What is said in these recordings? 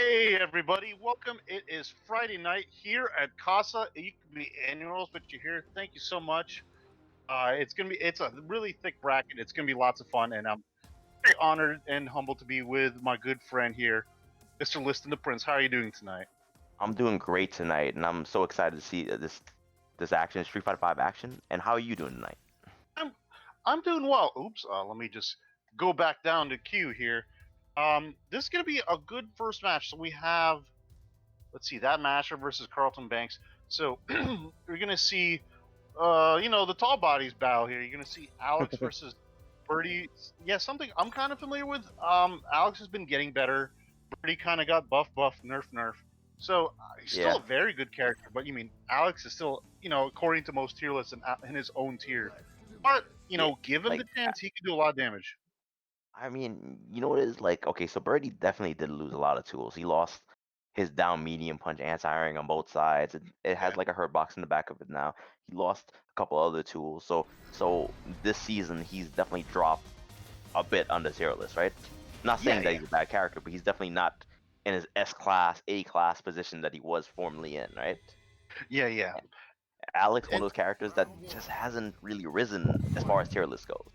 Hey everybody, welcome. It is Friday night here at Casa YT Annuals, but you're here. Thank you so much. It's a really thick bracket. It's gonna be lots of fun, and I'm very honored and humbled to be with my good friend here, Mr. Liston the Prince. How are you doing tonight? I'm doing great tonight, and I'm so excited to see this action, Street Fighter 5 action. And how are you doing tonight? I'm doing well. Oops, let me just go back down to queue here. This is gonna be a good first match. So we have, let's see, ThatMasher versus Carlton Banks. So we're gonna see, the tall bodies battle here. You're gonna see Alex versus Birdie. Yeah, something I'm kind of familiar with. Alex has been getting better. Birdie kind of got buff, nerf. So he's still a very good character, but you mean Alex is still, according to most tier lists, in his own tier. But give him the chance, he can do a lot of damage. I mean, you know what it is like? Okay, so Birdie definitely did lose a lot of tools. He lost his down medium punch anti-airing on both sides. It has like a hurt box in the back of it now. He lost a couple other tools. So this season he's definitely dropped a bit on the tier list, right? Not saying that he's a bad character, but he's definitely not in his S class, A class position that he was formerly in, right? Yeah. Alex, one of those characters that just hasn't really risen as far as tier list goes.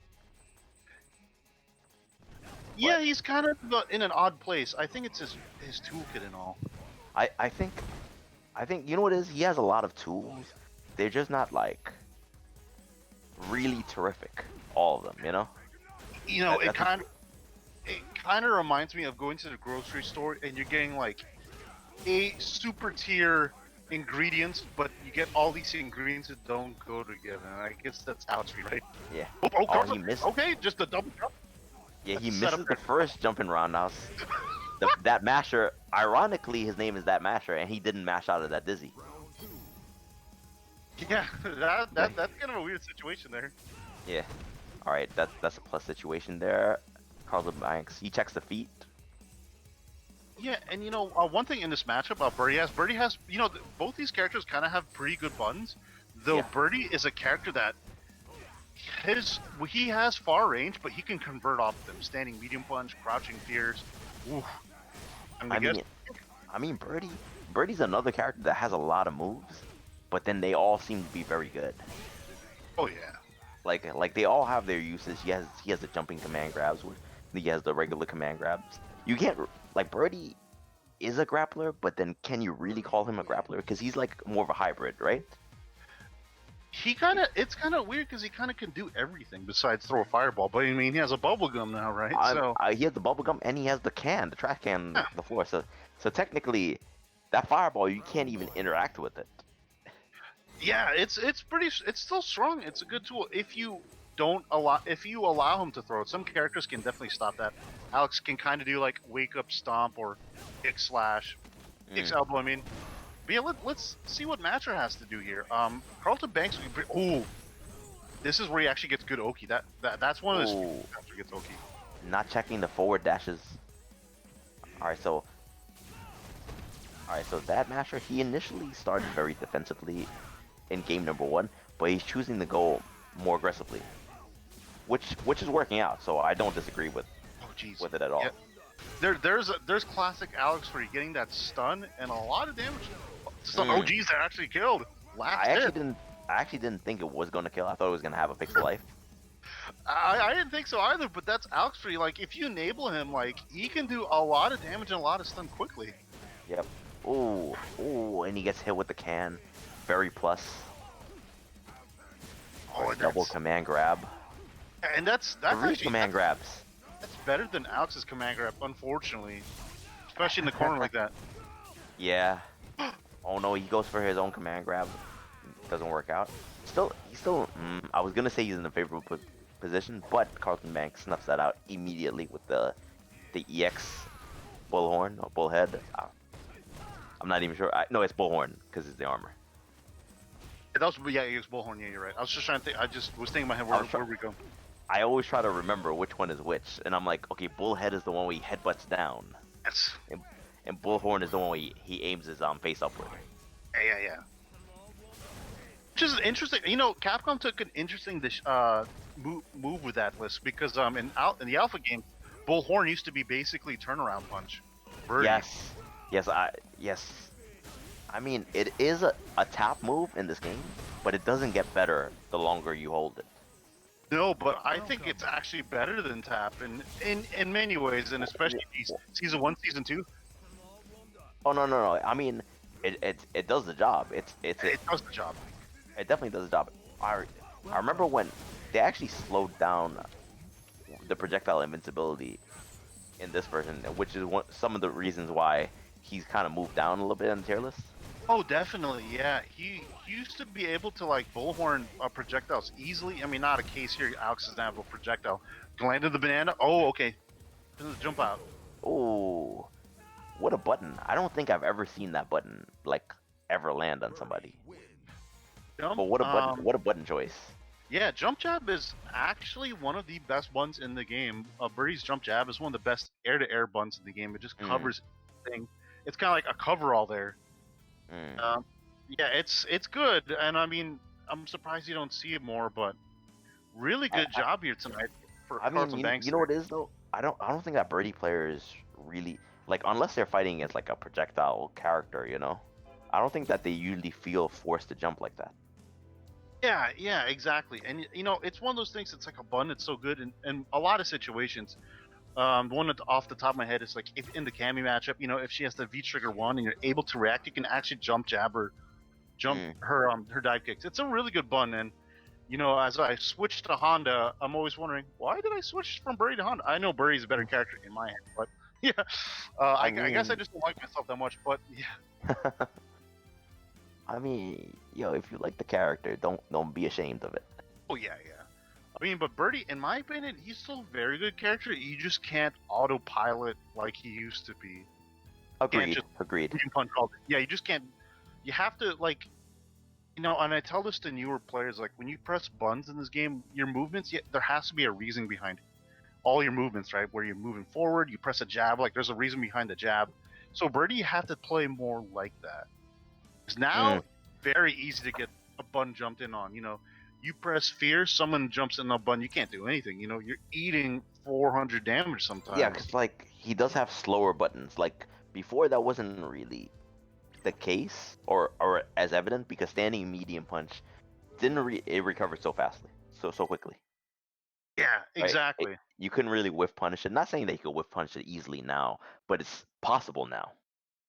Yeah, he's kind of in an odd place. I think it's his toolkit and all. I think you know what it is? He has a lot of tools. They're just not like really terrific. All of them, you know. It kind of reminds me of going to the grocery store and you're getting like a super tier ingredients, but you get all these ingredients that don't go together. And I guess that's AlexDotDot, right? Yeah. Oh, he missed. Okay, just a double jump. Yeah, he misses the first jumping roundhouse. ThatMasher, ironically, his name is ThatMasher, and he didn't mash out of that dizzy. Yeah, that's kind of a weird situation there. Yeah. All right, that's a plus situation there. Carlton Banks, he checks the feet. Yeah, and one thing in this matchup, Birdie has, both these characters kind of have pretty good buttons, though Birdie is a character that he has far range, but he can convert off them. Standing medium punch, crouching fears. Oof. I mean, Birdie's another character that has a lot of moves, but then they all seem to be very good. Oh yeah. Like they all have their uses. He has the jumping command grabs. He has the regular command grabs. You can't Birdie is a grappler, but then can you really call him a grappler? Because he's like more of a hybrid, right? It's kind of weird because he kind of can do everything besides throw a fireball. But I mean, he has a bubble gum now, right? He has the bubble gum and he has the trash can on the floor. So technically, that fireball you can't even interact with it. Yeah, it's still strong. It's a good tool if you allow him to throw it. Some characters can definitely stop that. Alex can kind of do like wake up stomp or X slash, X elbow. I mean. But yeah, let's see what Matcher has to do here. Carlton Banks. Oh, this is where he actually gets good Oki. That's one of those where gets Oki. Not checking the forward dashes. All right, so ThatMasher, he initially started very defensively in game number 1, but he's choosing to go more aggressively, which is working out. So I don't disagree with it at all. Yeah. There's classic Alex where you're getting that stun and a lot of damage. Some OGs that actually killed. I actually didn't think it was going to kill. I thought it was going to have a fixed life. I didn't think so either, but that's Alex for you. Like, if you enable him, like, he can do a lot of damage and a lot of stun quickly. Yep. Ooh, and he gets hit with the can. Very plus. Oh, double command grab. And that's actually command grabs. That's better than Alex's command grab, unfortunately. Especially in the corner like that. Yeah. Oh no, he goes for his own command grab. Doesn't work out. He's still. I was gonna say he's in a favorable position, but Carlton Banks snuffs that out immediately with the EX bullhorn or bullhead. I'm not even sure. No, it's bullhorn because it's the armor. It was bullhorn. Yeah, you're right. I was just trying to think. I just was thinking in my head where we go. I always try to remember which one is which, and I'm like, okay, bullhead is the one where he headbutts down. Yes. And bullhorn is the one where he aims his face upward. Yeah. Which is interesting. Capcom took an interesting move with that list because in the alpha game, bullhorn used to be basically turnaround punch. Birdie. Yes. Yes. I mean, it is a tap move in this game, but it doesn't get better the longer you hold it. No, but I think it's actually better than tap in many ways, and especially season 1, season 2. Oh no! I mean, it does the job. It does the job. It definitely does the job. I remember when they actually slowed down the projectile invincibility in this version, which is some of the reasons why he's kind of moved down a little bit on the tier list. Oh, definitely, yeah. He used to be able to like bullhorn projectiles easily. I mean, not a case here. Alex doesn't have a projectile. Landed the banana. Oh, okay. Jump out. Oh, what a button! I don't think I've ever seen that button like ever land on somebody. Jump. But what a button! What a button choice! Yeah, jump jab is actually one of the best buttons in the game. Birdie's jump jab is one of the best air-to-air buttons in the game. It just covers everything. It's kind of like a coverall there. Yeah, it's good, and I mean, I'm surprised you don't see it more, but really good job here tonight for Carlton Banks. You know what it is though? I don't think that Birdie players really like, unless they're fighting against like a projectile character, you know. I don't think that they usually feel forced to jump like that. Yeah, exactly. And you know, it's one of those things. It's like a button. It's so good in a lot of situations. The one off the top of my head is like if in the Cammy matchup, you know, if she has the V trigger one and you're able to react, you can actually jump jab her, her dive kicks. It's a really good button. And you know, as I switched to Honda, I'm always wondering why did I switch from Birdie to Honda. I know Birdie's a better character in my head, but yeah, I guess I just don't like myself that much. But yeah. I mean, yo, if you like the character, don't be ashamed of it. Oh yeah. I mean, but Birdie, in my opinion, he's still a very good character. You just can't autopilot like he used to be. Agreed. Yeah, you just can't. You have to, like, you know, and I tell this to newer players, like, when you press buttons in this game, your movements, there has to be a reason behind all your movements, right? Where you're moving forward, you press a jab, like, there's a reason behind the jab. So Birdie, you have to play more like that. Because now, very easy to get a button jumped in on, you know. You press fear, someone jumps in a button, you can't do anything. You know, you're eating 400 damage sometimes. Yeah, because like he does have slower buttons. Like before, that wasn't really the case or as evident because standing medium punch didn't it recovered so fastly, so quickly. Yeah, exactly. Right? You couldn't really whiff punish it. Not saying that you could whiff punish it easily now, but it's possible now.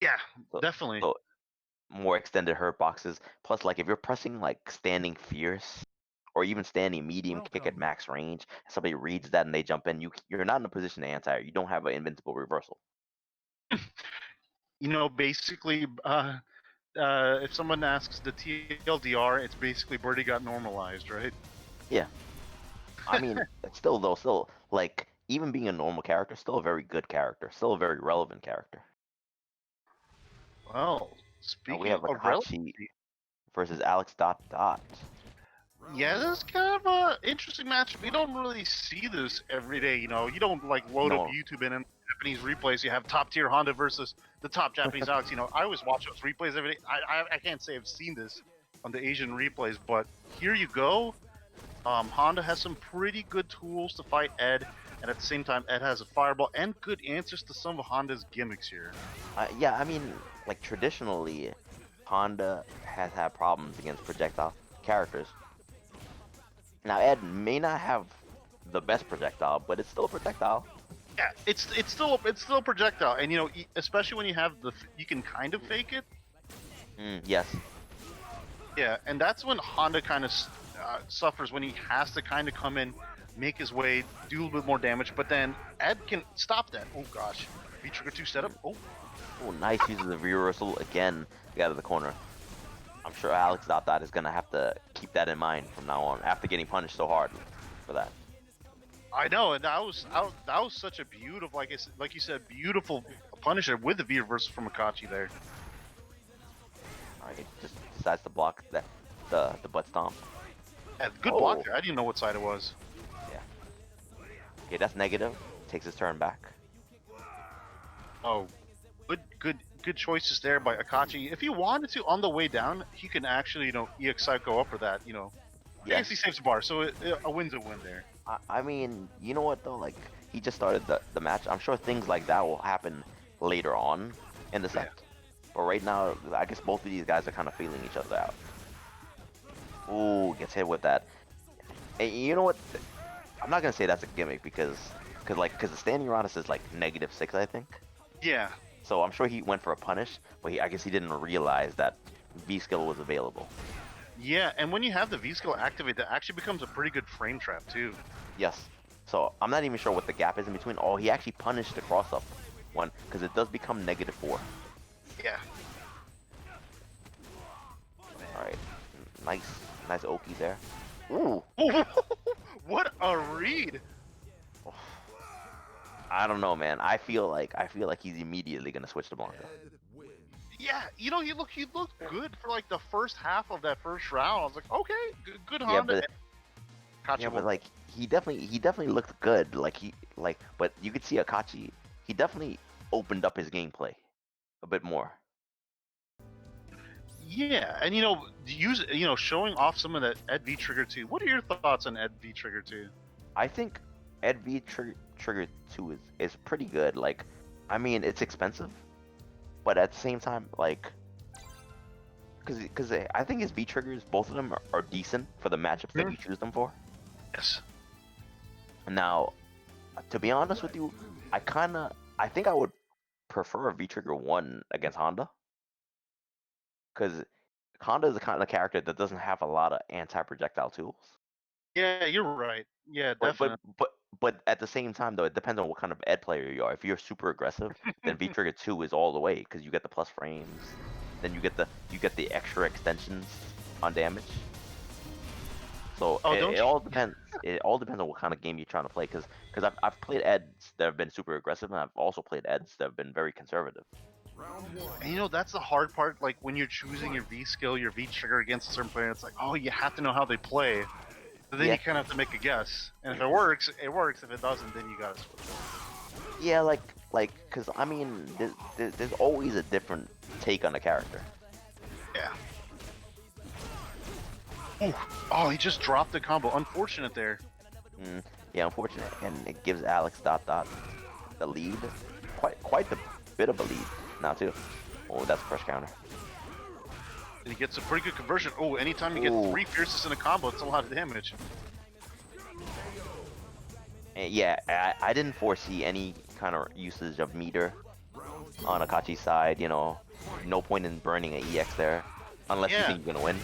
Yeah, definitely. So more extended hurt boxes. Plus, like if you're pressing like standing fierce or even standing medium kick at max range, somebody reads that and they jump in, you're not in a position to anti-air. You don't have an invincible reversal. You know, basically, if someone asks the TLDR, it's basically Birdie got normalized, right? Yeah. I mean, still, like, even being a normal character, still a very good character, still a very relevant character. Well, speaking we have AhKahChi versus AlexDotDot. Yeah, this is kind of an interesting match. We don't really see this every day, you know. You don't, like, load up YouTube and in Japanese replays, you have top-tier Honda versus the top Japanese Alex. You know, I always watch those replays every day. I can't say I've seen this on the Asian replays, but here you go. Honda has some pretty good tools to fight Ed, and at the same time, Ed has a fireball and good answers to some of Honda's gimmicks here. Yeah, I mean, like, traditionally, Honda has had problems against projectile characters. Now, Ed may not have the best projectile, but it's still a projectile. Yeah, it's still a projectile, and you know, especially when you have you can kind of fake it. Yes. Yeah, and that's when Honda kind of suffers, when he has to kind of come in, make his way, do a little bit more damage, but then Ed can stop that. Oh gosh, V-trigger 2 setup. Oh, nice, uses the reversal again. Get out of the corner. I'm sure AlexDotDot is gonna have to keep that in mind from now on, after getting punished so hard for that. I know, and that was such a beautiful, like you said, beautiful Punisher with the V reversal from AhKahChi there. Alright, just decides to block the butt stomp. Yeah, good block there. I didn't know what side it was. Yeah. Okay, that's negative. Takes his turn back. Oh, good choices there by AhKahChi. If he wanted to, on the way down, he can actually, you know, EX Psycho up for that, you know. Yeah. I guess he saves the bar, so a win's a win there. I mean, you know what though? Like, he just started the match. I'm sure things like that will happen later on. in the set. But right now, I guess both of these guys are kind of feeling each other out. Ooh, gets hit with that. And you know what? I'm not gonna say that's a gimmick because the standing Uranus is like -6, I think. Yeah. So I'm sure he went for a punish, but I guess he didn't realize that V skill was available. Yeah, and when you have the V skill activate, that actually becomes a pretty good frame trap too. Yes. So I'm not even sure what the gap is in between. Oh, he actually punished the cross up one because it does become -4. Yeah. All right, nice Oki there. Ooh. What a read! I don't know, man. I feel like he's immediately gonna switch to Blanka. Yeah, you know, he looked good for like the first half of that first round. I was like, okay, good Yeah, Honda. but like he definitely looked good. But you could see AhKahChi. He definitely opened up his gameplay a bit more. Yeah, and showing off some of that Ed V Trigger 2. What are your thoughts on Ed V Trigger 2? I think Ed V Trigger 2 is pretty good. Like, I mean, it's expensive, but at the same time, like, because I think his V triggers, both of them are decent for the matchups that you choose them for. Yes. Now, to be honest with you, I think I would prefer a V Trigger 1 against Honda. Because Honda is the kind of character that doesn't have a lot of anti-projectile tools. Yeah, you're right. Yeah, definitely. But at the same time, though, it depends on what kind of Ed player you are. If you're super aggressive, then V Trigger 2 is all the way because you get the plus frames, then you get the extra extensions on damage. So it all depends. It all depends on what kind of game you're trying to play. Because I've played Eds that have been super aggressive, and I've also played Eds that have been very conservative. And that's the hard part. Like when you're choosing your V skill, your V trigger against a certain player, it's like, oh, you have to know how they play. But then you kind of have to make a guess. And if it works, it works. If it doesn't, then you gotta switch. Yeah, because I mean, there's always a different take on a character. Yeah. Ooh. Oh, he just dropped the combo. Unfortunate there. Yeah, unfortunate, and it gives AlexDotDot the lead, quite the bit of a lead now too. Oh, that's a fresh counter. And he gets a pretty good conversion. Oh, anytime you get 3 fierces in a combo, it's a lot of damage. And yeah, I didn't foresee any kind of usage of meter on AhKahChi's side. You know, no point in burning an EX there, unless you think you're gonna win.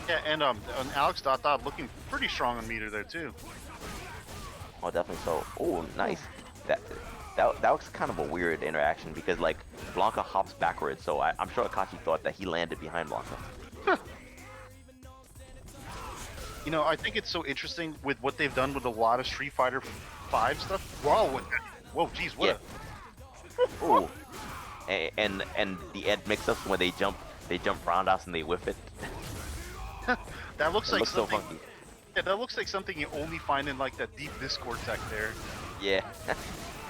Yeah, and AlexDotDot looking pretty strong on meter there too. Oh, definitely so. Oh, nice. That was kind of a weird interaction because like Blanka hops backwards, so I'm sure AhKahChi thought that he landed behind Blanka. I think it's so interesting with what they've done with a lot of Street Fighter 5 stuff. Whoa, geez, what? Yeah. Ooh. And the Ed mix-ups when they jump roundhouse and they whiff it. That looks like so something. funky. Yeah, that looks like something you only find in like that deep Discord tech there. Yeah.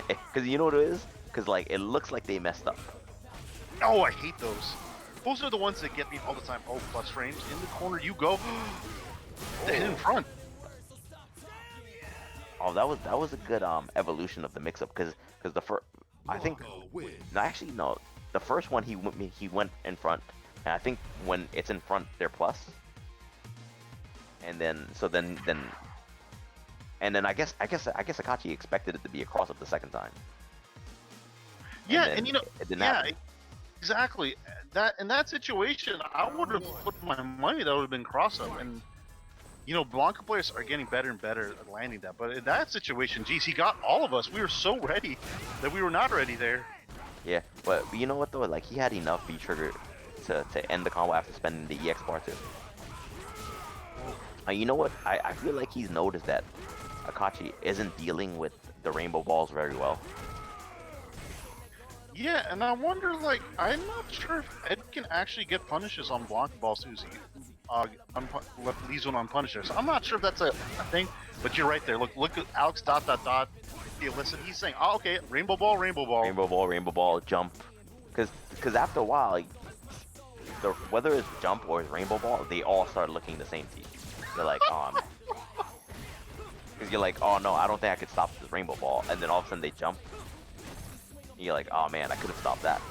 Because you know what it is? Because like it looks like they messed up. Oh, I hate those. Those are the ones that get me all the time. Oh, plus frames in the corner you go. Hit in front. Oh, that was a good evolution of the mix-up because the first the first one he went in front, and I think when it's in front they're plus, and then I guess AhKahChi expected it to be a cross up the second time. Yeah, and it didn't happen. Exactly. That in that situation, I would have put my money that would have been cross up, and Blanka players are getting better and better at landing that. But in that situation, geez, he got all of us. We were so ready that we were not ready there. Yeah, but you know what though? Like he had enough V trigger to end the combo after spending the EX bar too. You know what? I feel like he's noticed that AhKahChi isn't dealing with the rainbow balls very well. Yeah, and I wonder, like, I'm not sure if Ed can actually get punishes on Blanka balls too. Leaves one on punishes. So I'm not sure if that's a thing, but you're right there. Look at AlexDotDot. If you listen, he's saying, "Oh, okay, rainbow ball, rainbow ball, rainbow ball, jump." Because after a while, like, whether it's jump or it's rainbow ball, they all start looking the same to you. You're like, oh man. Because you're like, oh no, I don't think I could stop this rainbow ball, and then all of a sudden they jump. You're like, oh man, I could have stopped that.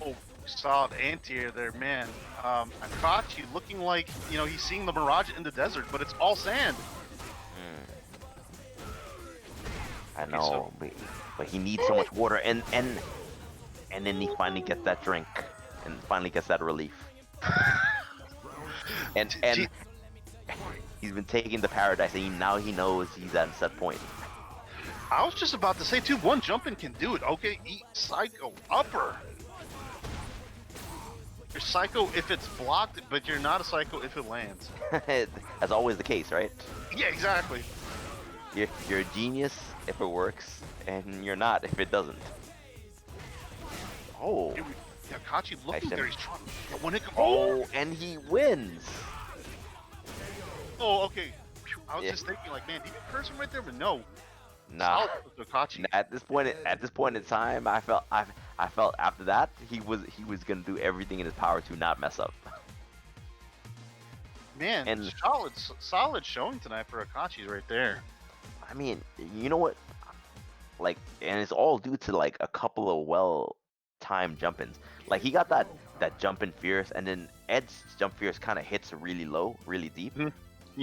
Oh, solid anti-air there, man. AhKahChi looking like, you know, he's seeing the mirage in the desert, but it's all sand. I Okay, know, but he needs so much water, and then he finally gets that drink, and finally gets that relief. and he's been taking the paradise, and now he knows he's at a set point. I was just about to say, too, one jumping can do it. Okay, eat Psycho upper. You're Psycho if it's blocked, but you're not a Psycho if it lands. That's always the case, right? Yeah, exactly. You're a genius if it works, and you're not if it doesn't. Oh. Yeah, AhKahChi looking very strong. Oh, and he wins. Oh, okay. I was just thinking, like, man, did you curse him right there? But no. Nah. At this point in time, I felt after that he was gonna do everything in his power to not mess up. Man, and solid showing tonight for AhKahChi right there. I mean, you know what? Like, and it's all due to like a couple of well-timed jump-ins. Like he got that jump in fierce, and then Ed's jump fierce kind of hits really low, really deep. Mm-hmm.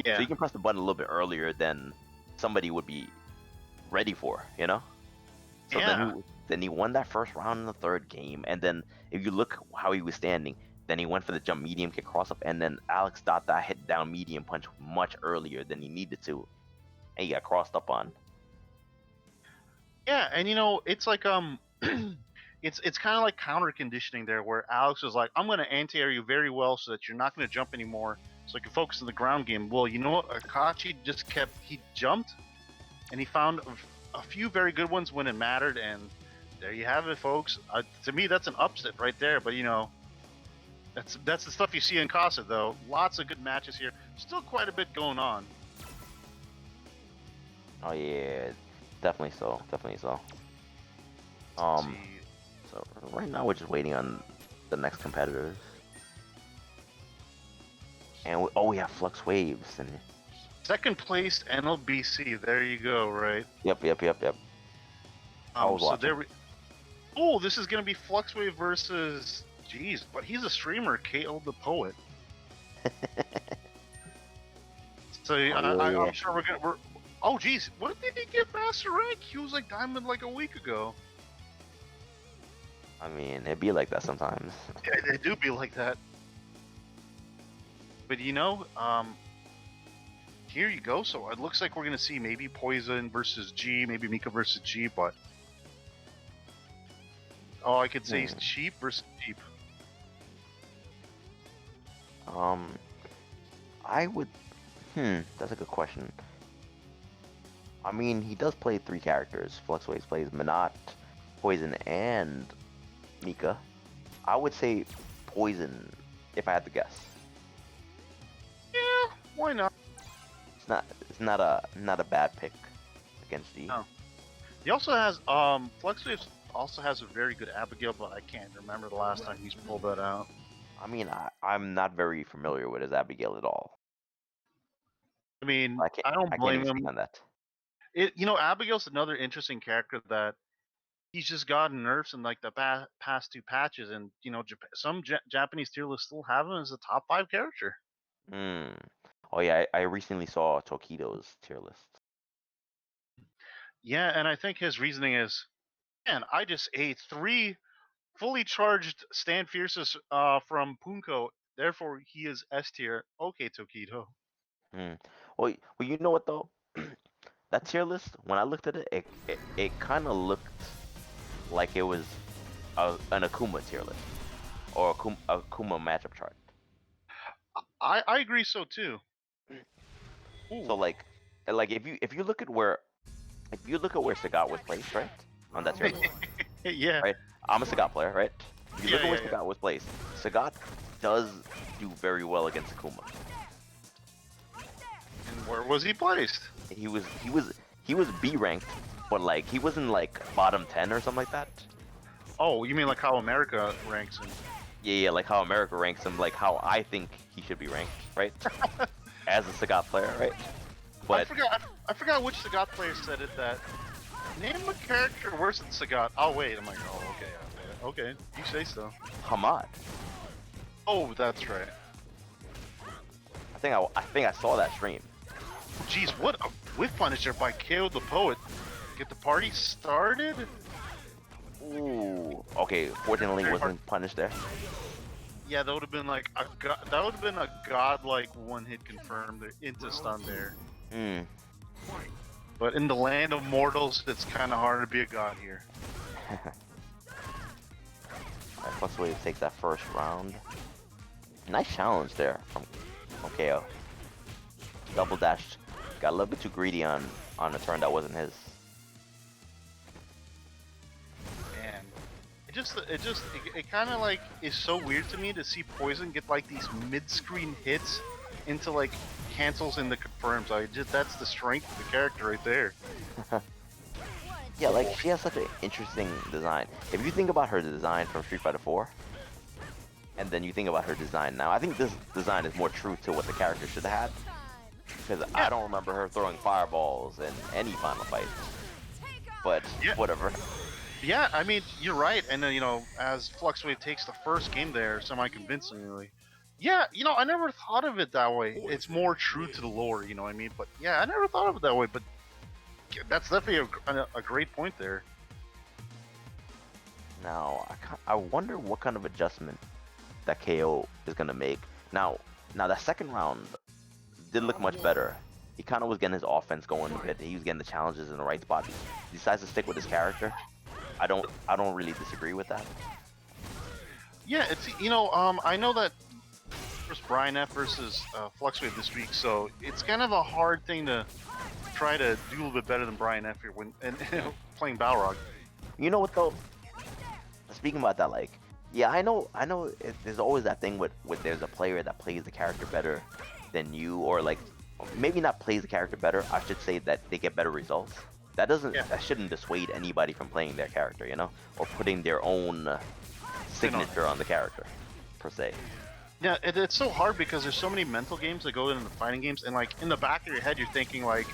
Yeah. So you can press the button a little bit earlier than somebody would be ready for, you know? So then he won that first round in the third game, and then if you look how he was standing, then he went for the jump medium kick cross up, and then AlexDotDot hit down medium punch much earlier than he needed to, and he got crossed up on. Yeah, and you know, it's like it's kind of like counter conditioning there, where Alex is like, I'm going to anti-air you very well so that you're not going to jump anymore, so I can focus on the ground game. Well, you know what? AhKahChi just he jumped, and he found a few very good ones when it mattered, and there you have it, folks. To me, that's an upset right there. But you know, that's the stuff you see in Casa, though. Lots of good matches here. Still quite a bit going on. Oh yeah, definitely so. So right now we're just waiting on the next competitors, and we have Fluxwavez and second place NLBC. There you go. Right. Yep. So there we. Oh, this is gonna be Fluxwavez versus. Jeez, but he's a streamer, KOThePoet. So I'm sure we're. Oh, geez, what did he get master rank? He was like diamond like a week ago. I mean, it be like that sometimes. Yeah, they do be like that. But you know, here you go. So it looks like we're gonna see maybe Poison versus G, maybe Mika versus G, but I could say Cheap versus Cheap. I would. That's a good question. I mean, he does play 3 characters. Fluxwavez plays Minot, Poison, and Mika. I would say Poison if I had to guess. Yeah, why not? It's not a bad pick against G. No. He also has Fluxwavez also has a very good Abigail, but I can't remember the last time he's pulled that out. I mean, I'm not very familiar with his Abigail at all. I mean, I don't blame him on that. You know, Abigail's another interesting character that he's just gotten nerfs in like the past 2 patches, and you know, some Japanese tier lists still have him as a top 5 character. Oh yeah, I recently saw Tokido's tier list. Yeah, and I think his reasoning is, man, I just ate 3 fully charged Stand Fierces from Punko, therefore he is S tier. Okay, Tokido. Well, you know what though? That tier list, when I looked at it, it kind of looked like it was an Akuma tier list or a Akuma matchup chart. I agree so too. So like if you look at where Sagat was placed, right, on that tier list. Yeah. Right. I'm a Sagat player, right? If you look at where Sagat was placed, Sagat does do very well against Akuma. And where was he placed? He was B ranked, but like he wasn't like bottom 10 or something like that. Oh, you mean like how America ranks him? Yeah, like how America ranks him, like how I think he should be ranked, right? As a Sagat player, right? But I forgot which Sagat player said it, that name a character worse than Sagat. Oh wait, I'm like, oh okay, Okay, you say so. Hamad. Oh, that's right. I think I saw that stream. Jeez, what a whiff punisher by KOThePoet. Get the party started. Ooh. Okay, fortunately Very wasn't punished there. Yeah, that would have been like that would have been a godlike one-hit confirm there into stun there. Hmm. But in the land of mortals, it's kind of hard to be a god here. Alright, Fluxwavez takes that first round. Nice challenge there from KO. Double dashed. Got a little bit too greedy on a turn that wasn't his. And it kind of like is so weird to me to see Poison get like these mid-screen hits into like cancels in the confirms. That's the strength of the character right there. Yeah, like she has such an interesting design. If you think about her design from Street Fighter 4, and then you think about her design now, I think this design is more true to what the character should have had. Because I don't remember her throwing fireballs in any final fight. But whatever. Yeah, I mean, you're right. And you know, as Fluxwave takes the first game there semi-convincingly. Yeah, you know, I never thought of it that way. It's more true to the lore, you know what I mean? But yeah, I never thought of it that way. But that's definitely a great point there. Now, I wonder what kind of adjustment that KO is going to make. Now that second round did look much better. He kind of was getting his offense going a bit. He was getting the challenges in the right spot. He decides to stick with his character. I don't really disagree with that. Yeah, it's, you know, I know that there's Brian F versus Fluxwave this week, so it's kind of a hard thing to try to do a little bit better than Brian F here when playing Balrog. You know what though? Speaking about that, like, yeah, I know. There's always that thing with there's a player that plays the character better than you, or like maybe not plays the character better. I should say that they get better results. That shouldn't dissuade anybody from playing their character, you know, or putting their own signature on the character, per se. Yeah, it's so hard because there's so many mental games that go into the fighting games, and like in the back of your head, you're thinking like,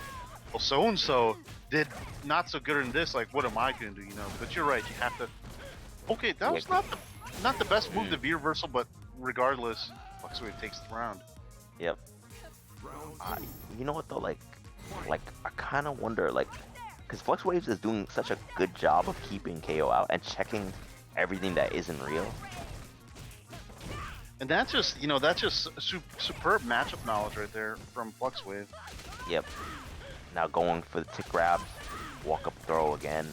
well, so and so did not so good in this. Like, what am I gonna do? You know? But you're right. You have to. Okay, that was not the best move to V reversal, but regardless, Fluxwave takes the round. Yep. You know what though? Like I kind of wonder, like, because Fluxwavez is doing such a good job of keeping KO out and checking everything that isn't real. And that's just, you know, that's just superb matchup knowledge right there from Fluxwave. Yep. Now going for the tick grab, walk up throw again.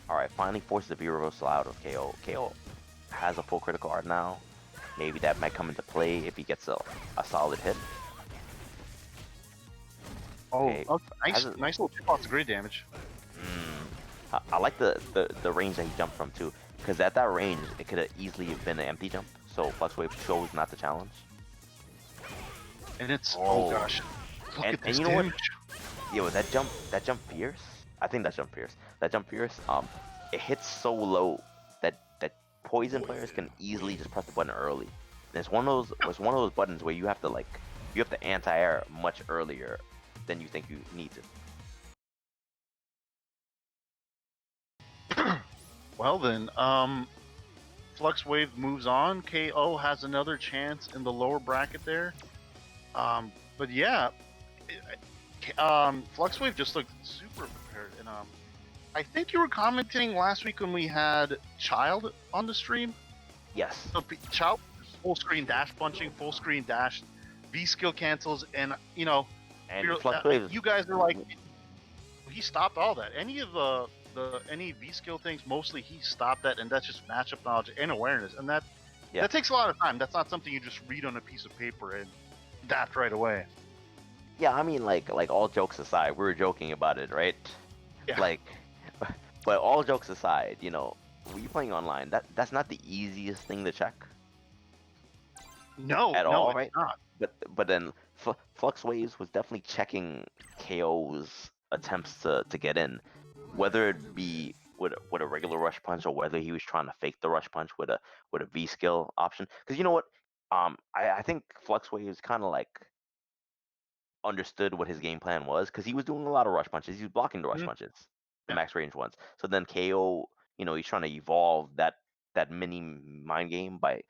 All right, finally forces the V reversal out of KO. KO has a full critical art now. Maybe that might come into play if he gets a solid hit. Oh, Okay. nice little chip off the great damage. I like the range that he jumped from too, because at that range it could have easily have been an empty jump. So Fluxwave chose not to challenge. And it's oh gosh, look at this and you know damage. What? Yeah, was that jump fierce? I think that jump fierce. That jump fierce. It hits so low that poison players can easily just press the button early. And it's one of those buttons where you have to anti-air much earlier than you think you need to. Well then, Fluxwave moves on. KO has another chance in the lower bracket there. But yeah, Fluxwave just looked super prepared. And I think you were commenting last week when we had Child on the stream. Yes. So Child full screen dash punching, full screen dash, V skill cancels, and you know, and you guys are like, he stopped all that. Any of any V skill things, mostly he stopped that, and that's just matchup knowledge and awareness, and that takes a lot of time. That's not something you just read on a piece of paper and adapt right away. Yeah, I mean, like all jokes aside, we were joking about it, right? Yeah. Like, but all jokes aside, you know, when you're playing online, that's not the easiest thing to check. No, at no, all, it's right? not. But then Fluxwavez was definitely checking KO's attempts to get in, whether it be with a regular rush punch or whether he was trying to fake the rush punch with a V skill option. Because you know what, I think Fluxwavez kind of like understood what his game plan was, because he was doing a lot of rush punches. He was blocking the rush punches, the max range ones. So then KO, he's trying to evolve that mini mind game by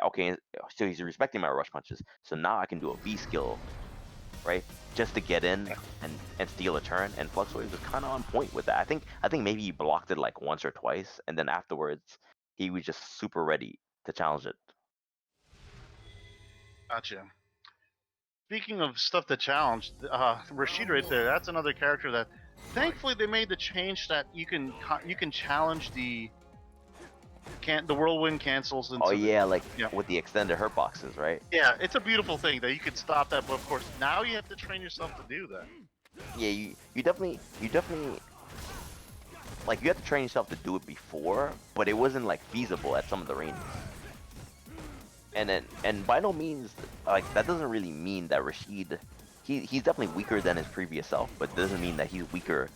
okay, so he's respecting my rush punches. So now I can do a V skill, right? Just to get in and steal a turn. And Fluxwavez was kind of on point with that. I think maybe he blocked it like once or twice, and then afterwards he was just super ready to challenge it. Gotcha. Speaking of stuff to challenge, Rashid right there, that's another character that thankfully they made the change that you can challenge the whirlwind cancels into Oh yeah, like yeah. with the extended hurt boxes, right? Yeah, it's a beautiful thing that you could stop that, but of course now you have to train yourself to do that. Yeah, you definitely like you have to train yourself to do it before, but it wasn't like feasible at some of the ranges. And by no means, like, that doesn't really mean that Rashid, he's definitely weaker than his previous self, but doesn't mean that he's weaker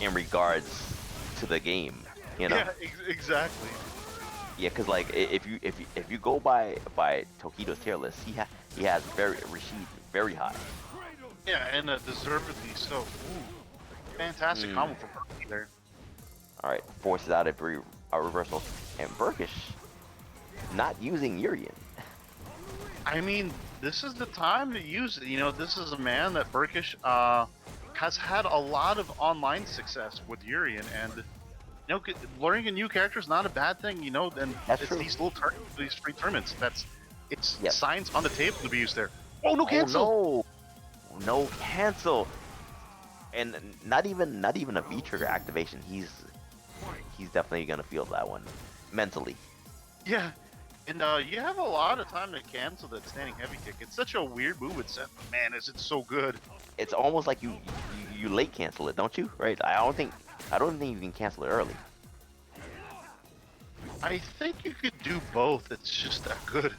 in regards to the game, Yeah, exactly. Yeah, because like if you go by Tokido's tier list, he has Rashid very high. Yeah, and deservedly so. Ooh, fantastic combo from Birdie there. All right, forces out a reversal, and Burkish not using Urian. I mean, this is the time to use it. This is a man that Burkish has had a lot of online success with Urian, and learning a new character is not a bad thing. And That's it's true. these free tournaments. It's Yep. signs on the table to be used there. Oh no, cancel! Oh, no cancel, and not even a V trigger activation. He's definitely gonna feel that one mentally. Yeah. And you have a lot of time to cancel that standing heavy kick. It's such a weird move with Seth, but man, is it so good. It's almost like you late cancel it, don't you? Right? I don't think you can cancel it early. I think you could do both. It's just that good.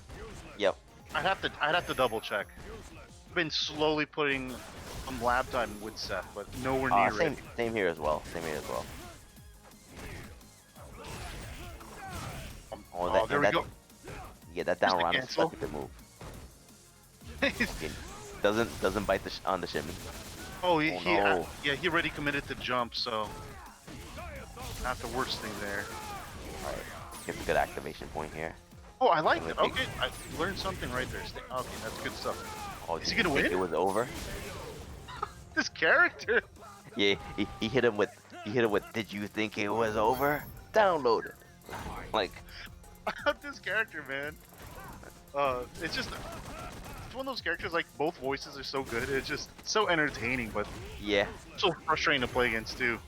Yep. I'd have to double check. I've been slowly putting some lab time with Seth, but nowhere near ready. Same here as well. Oh, there we go. Yeah, that down round is cancel. such a good move. It doesn't bite on the shimmy. He already committed to jump, so not the worst thing there. All right, gets a good activation point here. Oh, I like it. Okay, I learned something right there. Okay, that's good stuff. Oh, is he gonna win? It was over. This character. Yeah, he hit him with Did you think it was over? Download it. Like, this character, man. It's one of those characters, like, both voices are so good. It's just so entertaining, but yeah, so frustrating to play against too.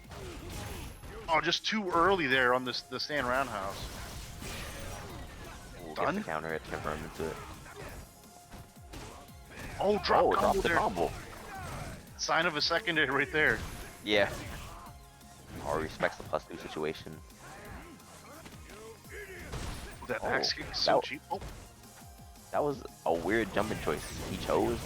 Oh, just too early there on the stand roundhouse. Done. Gets the counter hit confirmed into it. Oh, drop the there. combo. Sign of a secondary right there. Yeah. Or respects the +2 situation. That axe kick is so cheap. Oh. That was a weird jumping choice he chose,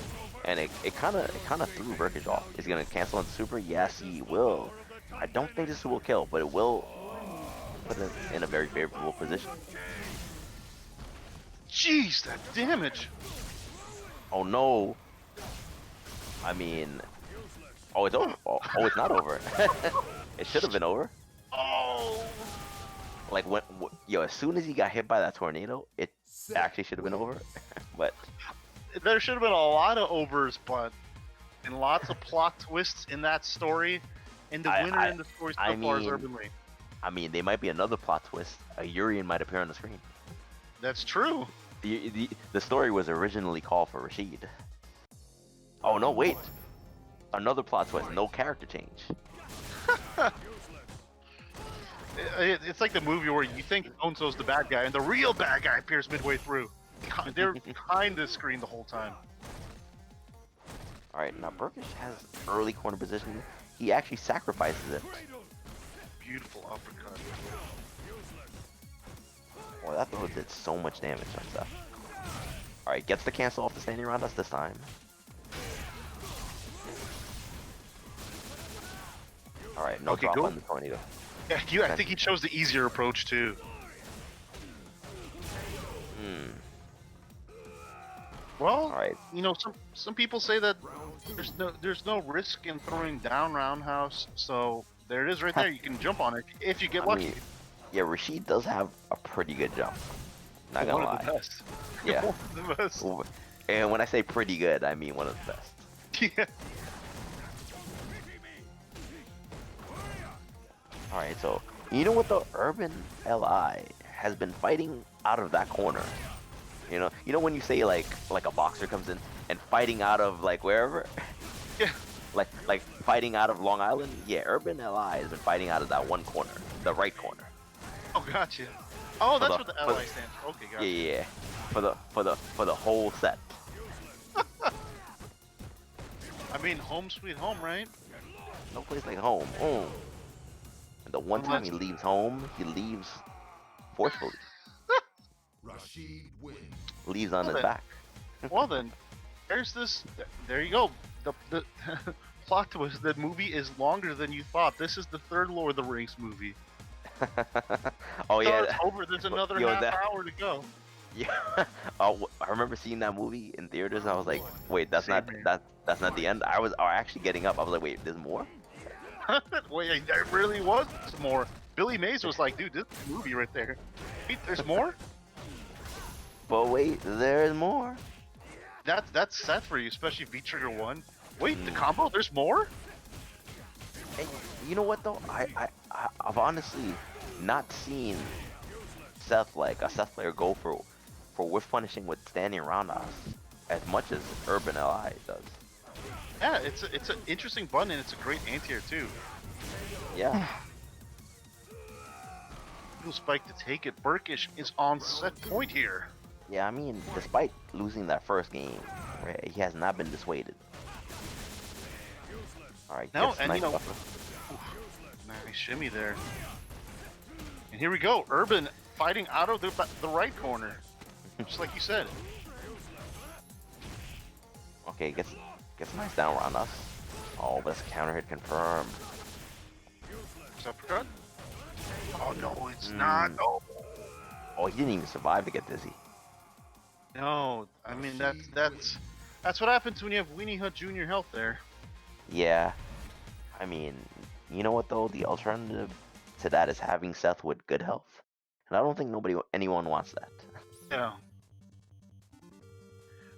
and it kind of threw Burkish off. Is he gonna cancel on super? Yes, he will. I don't think this will kill, but it will put him in a very favorable position. Jeez, that damage! Oh no! I mean, oh, it's over. Oh, it's not over. It should have been over. Oh! Like as soon as he got hit by that tornado, it actually should have been over. But there should have been a lot of overs, but and lots of plot twists in that story. And the winner in the story so far is Erbin. I mean, there might be another plot twist. A Urian might appear on the screen. That's true. The story was originally called for Rashid. Oh no, wait. Another plot twist. No character change. It's like the movie where you think so-and-so's the bad guy, and the real bad guy appears midway through. They're behind the screen the whole time. Alright, now Burkish has early corner position. He actually sacrifices it. Beautiful uppercut. Boy, that throw did so much damage on Seth. Alright, gets the cancel off the standing round us this time. Alright, no drop on the tornado. Yeah, I think he chose the easier approach too. Well, right. Some people say that there's no risk in throwing down roundhouse, so there it is right there. You can jump on it if you get lucky. Yeah, Rashid does have a pretty good jump. Not One gonna of lie. the best. Yeah. One of the best. And when I say pretty good, I mean one of the best. Yeah. All right, so you know what, the Erbin Li has been fighting out of that corner. You know when you say like a boxer comes in and fighting out of like wherever, Yeah. like fighting out of Long Island. Yeah, Erbin Li has been fighting out of that one corner, the right corner. Oh, gotcha. Oh, that's what the for LI stands for. Okay, gotcha. yeah, for the whole set. I mean, home sweet home, right? No place like home. And the one time he Unless- leaves home, he leaves forcefully. Rashid wins. Leaves on Well his then. back. Well then, there's this. There you go. The plot twist. The movie is longer than you thought. This is the third Lord of the Rings movie. Oh So yeah. it's over. There's another Yo, half that- hour to go. Yeah. Oh, I remember seeing that movie in theaters, and I was like, wait, that's Same not here. that's not the end. I was actually getting up. I was like, wait, there's more. Wait, there really was more. Billy Mays was like, dude, this movie right there. Wait, there's more? But wait, there's more. That's Seth for you, especially V Trigger 1. Wait, the combo? There's more? And you know what though? I've honestly not seen Seth, like a Seth player, go for whiff punishing with standing around us as much as Erbin Li does. Yeah, it's an interesting button and it's a great anti-air too. Yeah. Eagle Spike to take it. Burkish is on set point here. Yeah, I mean, despite losing that first game, right, he has not been dissuaded. All right, No, gets and nice you know, buffer. nice shimmy there. And here we go, Erbin fighting out of the right corner, just like you said. Okay, gets a nice down around us. Oh, but it's a counter hit confirmed. Uppercut? Oh no, it's not. Oh Oh, he didn't even survive to get dizzy. no, I mean that's what happens when you have Weenie Hut Jr. health there. Yeah, I mean, you know what though? The alternative to that is having Seth with good health, and I don't think anyone wants that. Yeah.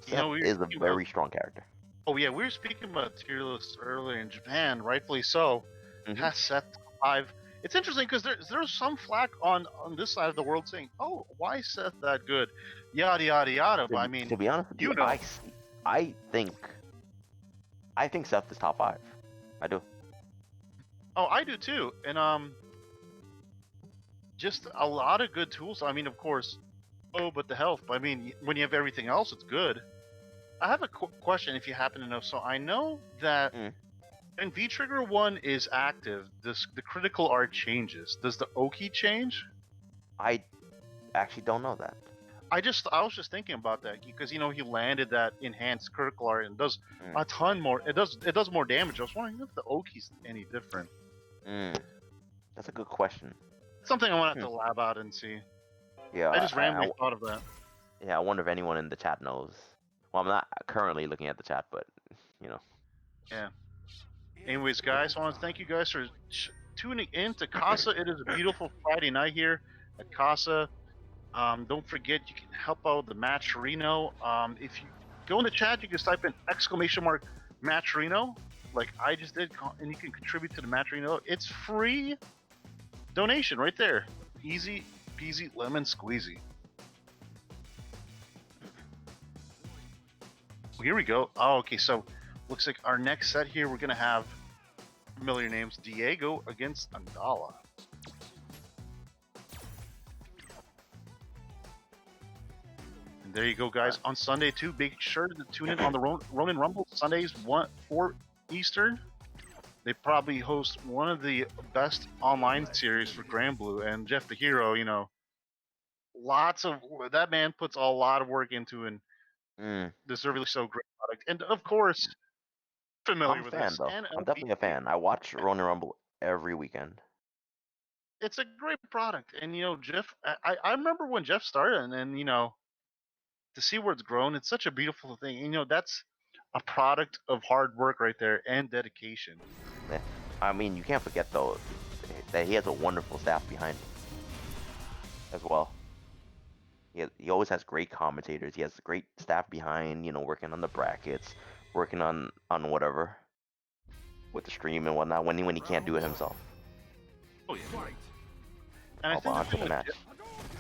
Seth You know, we were is a speaking very strong character. Oh yeah, we were speaking about tier lists earlier in Japan, rightfully so. Mhm. Has Seth 5. It's interesting because there's some flack on this side of the world saying, "Oh, why is Seth that good?" Yada yada yada. But I mean, To be honest with you you, know. I think Seth is top 5. I do. Oh, I do too. And just a lot of good tools. I mean, of course. Oh, but the health. But I mean, when you have everything else, it's good. I have a question if you happen to know. So I know that when V Trigger 1 is active, the critical art changes. Does the Oki change? I actually don't know that. I was just thinking about that because you know he landed that enhanced critical art and does a ton more. It does more damage. I was wondering if the Oki's any different. That's a good question. Something I want to have to lab out and see. Yeah, I just randomly thought of that. Yeah, I wonder if anyone in the chat knows. Well, I'm not currently looking at the chat, but you know. Yeah. Anyways, guys, I want to thank you guys for tuning in to Casa. It is a beautiful Friday night here at Casa. Don't forget, you can help out the Matcherino. If you go in the chat, you can type in !Matcherino, like I just did, and you can contribute to the Matcherino. It's free donation right there. Easy peasy lemon squeezy. Well, here we go. Oh, okay, so looks like our next set here, we're going to have familiar names. Diego against Andalaaa. And there you go, guys. On Sunday, too, make sure to tune in on the Ronin Rumble. Sundays, 4 Eastern. They probably host one of the best online series for Grand Blue. And Jeff the Hero, you know, that man puts a lot of work into and deservedly so great product. And of course, familiar I'm a with fan, this. though. I'm definitely a fan. I watch Ronin Rumble every weekend. It's a great product. And, you know, Jeff, I remember when Jeff started, and you know, to see where it's grown, it's such a beautiful thing. And, you know, that's a product of hard work right there and dedication. I mean, you can't forget, though, that he has a wonderful staff behind him. as well. He always has great commentators. He has great staff behind, working on the brackets, working on whatever with the stream and whatnot when he can't do it himself. Oh yeah. And I Oh, but think the on to thing the with match. Jeff,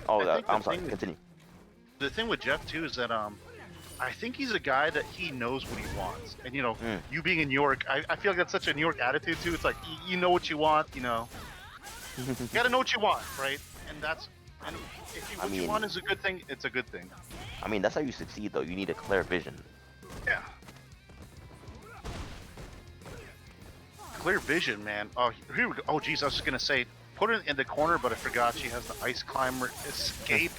Oh, I think the I'm sorry. thing with- Continue. the thing with Jeff too is that I think he's a guy that he knows what he wants, and you being in New York, I feel like that's such a New York attitude too. It's like you know what you want, you gotta know what you want, right? And if what you want is a good thing, it's a good thing. I mean, that's how you succeed, though. You need a clear vision. Yeah. Clear vision, man. Oh, here we go. Oh, geez, I was just gonna say, put it in the corner, but I forgot she has the ice climber escape.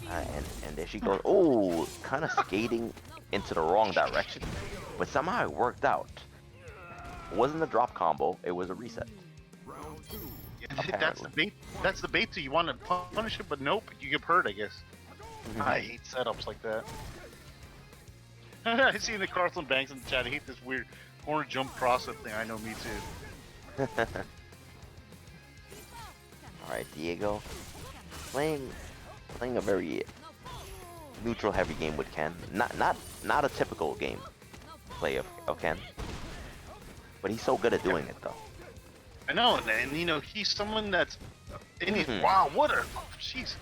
And there she goes. Oh, kind of skating into the wrong direction, but somehow it worked out. It wasn't a drop combo. It was a reset. That's the bait. That's the bait. So you want to punish it, but nope, you get hurt, I guess. I hate setups like that. I see the Carlton Banks in the chat. I hate this weird corner jump cross-up thing. I know, me too. All right, Diego, playing a very neutral heavy game with Ken. Not a typical game play of Ken, but he's so good at doing it though. I know, and he's someone that's in his wow. What a jeez!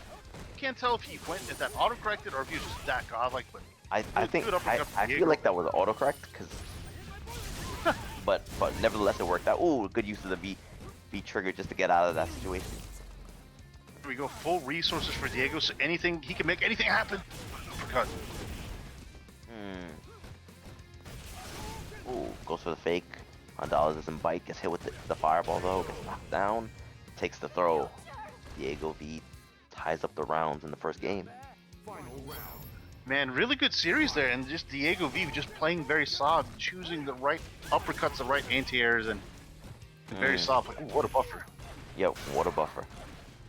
Can't tell if he went at that autocorrected or if he was just that godlike. But I feel like that was autocorrect because, but nevertheless it worked out. Oh, good use of the V trigger just to get out of that situation. Here we go, full resources for Diego, so anything he can make anything happen. Forgot. Ooh, goes for the fake. Andalaaa doesn't bite, gets hit with the fireball though, gets knocked down, takes the throw. DiegoV ties up the rounds in the first game. Man, really good series there, and just DiegoV just playing very solid, choosing the right uppercuts, the right anti-airs, and very solid. Ooh, what a buffer. Yo, what a buffer.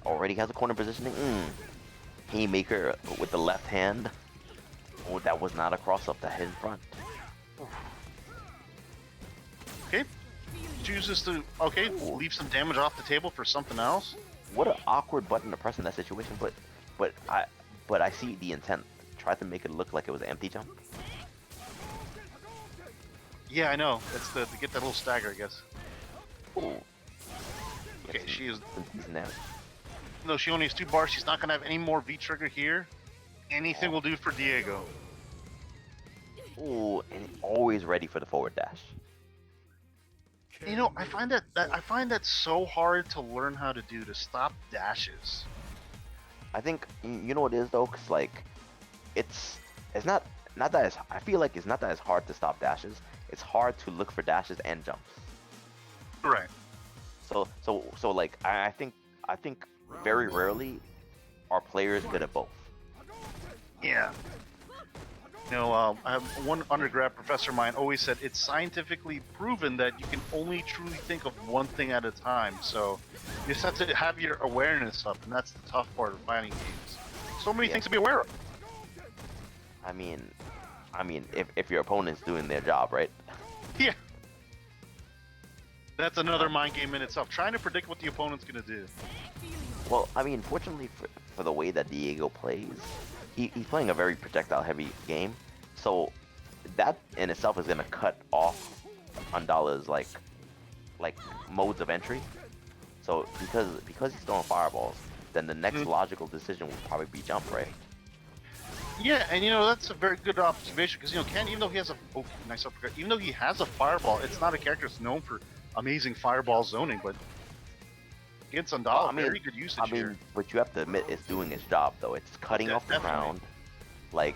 Already has a corner positioning. Haymaker with the left hand. Oh, that was not a cross-up, that hit in front. Okay, chooses to leave some damage off the table for something else. What an awkward button to press in that situation, but I see the intent. Try to make it look like it was an empty jump. Yeah, I know. It's to get that little stagger, I guess. Ooh. Okay, she is. Now. No, she only has 2 bars. She's not gonna have any more V trigger here. Anything will do for Diego. Ooh, and always ready for the forward dash. I find that so hard to learn how to do, to stop dashes. I think you know what it is though, cause like it's not that as I feel like it's not that as hard to stop dashes. It's hard to look for dashes and jumps. Right. So like I think very rarely are players good at both. Yeah. I have one undergrad professor of mine always said it's scientifically proven that you can only truly think of one thing at a time. So you just have to have your awareness up, and that's the tough part of fighting games. So many things to be aware of. I mean, if your opponent's doing their job, right? Yeah. That's another mind game in itself, trying to predict what the opponent's going to do. Well, I mean, fortunately for the way that Diego plays, he's playing a very projectile-heavy game, so that in itself is going to cut off Andalaa's like modes of entry. So because he's throwing fireballs, then the next logical decision would probably be jump, right? Yeah, and that's a very good observation because Ken, even though he has nice uppercut, even though he has a fireball, it's not a character that's known for amazing fireball zoning, but against Andalaaa, very good usage here. But you have to admit it's doing its job though. It's cutting off the ground, like,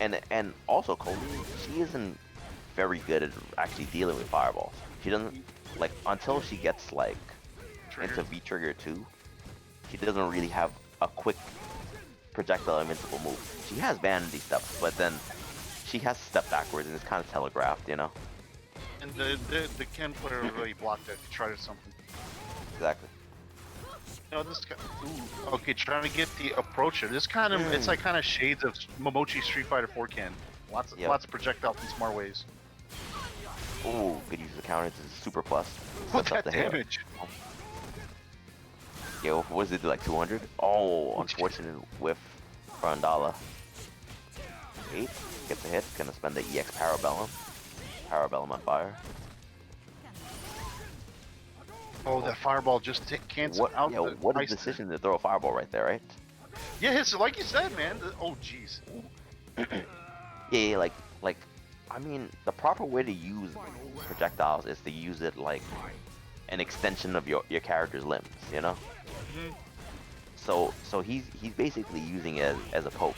and also Kolin, she isn't very good at actually dealing with fireballs. She doesn't until she gets into V trigger 2. She doesn't really have a quick projectile invincible move. She has vanity steps, but then she has to step backwards, and it's kind of telegraphed, And the Ken player really blocked that if you tried something. Exactly. This guy, okay, trying to get the approach here. This kind of, it's like kind of shades of Momochi Street Fighter 4 Ken. Lots of projectiles in smart ways. Ooh, good use of the counter. This is super plus. What's that damage? Yo, what was it, like 200? Oh, unfortunate whiff for Andalaaa. Wait, gets a hit, gonna spend the EX Parabellum. Parabellum on fire. Oh, that fireball just canceled out the What a ice decision to throw a fireball right there, right? there. Yeah, it's like you said, man. Oh, jeez. Yeah, like, I mean, the proper way to use projectiles is to use it like an extension of your character's limbs, you know? Mhm. So he's basically using it as a poke.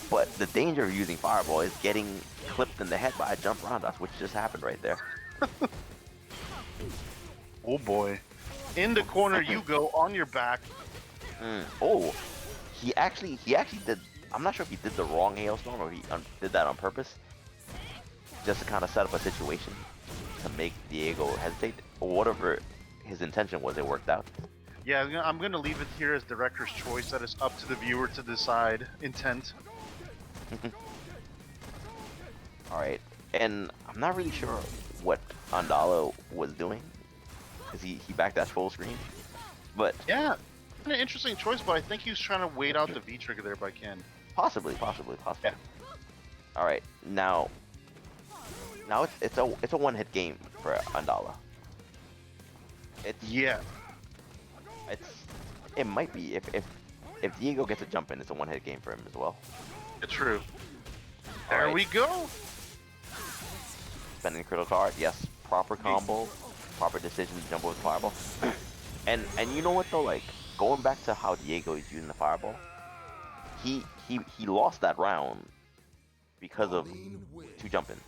But the danger of using fireball is getting clipped in the head by a jump roundhouse, which just happened right there. Oh boy. In the corner you go, on your back. Oh, he actually did. I'm not sure if he did the wrong hailstorm or he did that on purpose, just to kind of set up a situation to make Diego hesitate. Or whatever his intention was, it worked out. Yeah, I'm gonna leave it here as director's choice. That is up to the viewer to decide intent. All right, and I'm not really sure what Andalaaa was doing because he backdashed full screen, but Yeah, kind of interesting choice, but I think he was trying to wait out the V trigger there by Ken. possibly. Yeah. All right, now it's a one-hit game for Andalaaa. Yeah. It might be if Diego gets a jump in, it's a one-hit game for him as well. It's true. All There right. we go. Spending critical card, yes, proper combo, proper decision to jump with fireball. and you know what though, like going back to how Diego is using the fireball, he lost that round because of Kolin wins. 2 jump-ins.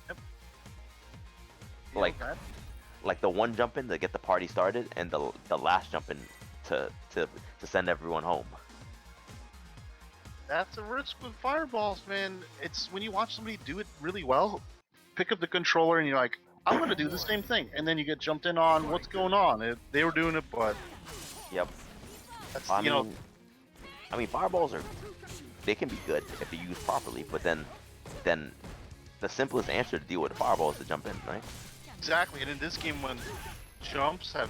Yeah, Like okay. like the 1 jump in to get the party started, and the last jump in to send everyone home. That's a risk with fireballs, man. It's when you watch somebody do it really well, pick up the controller and you're like, I'm gonna do the same thing, and then you get jumped in on what's going on. They were doing it, but Yep. that's I mean fireballs they can be good if they're used properly, but then the simplest answer to deal with a fireball is to jump in, right? exactly. And in this game, when jumps have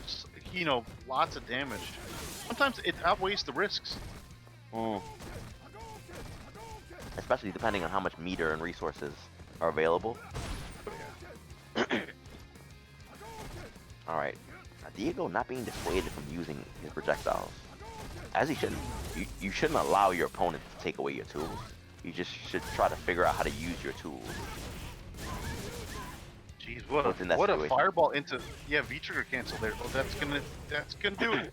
lots of damage, sometimes it outweighs the risks. Especially depending on how much meter and resources are available. Alright. Now Diego not being dissuaded from using his projectiles. As he shouldn't. You shouldn't allow your opponent to take away your tools. You just should try to figure out how to use your tools. Jeez, What's in that what a situation? fireball into V trigger cancel there. Oh, that's gonna do it.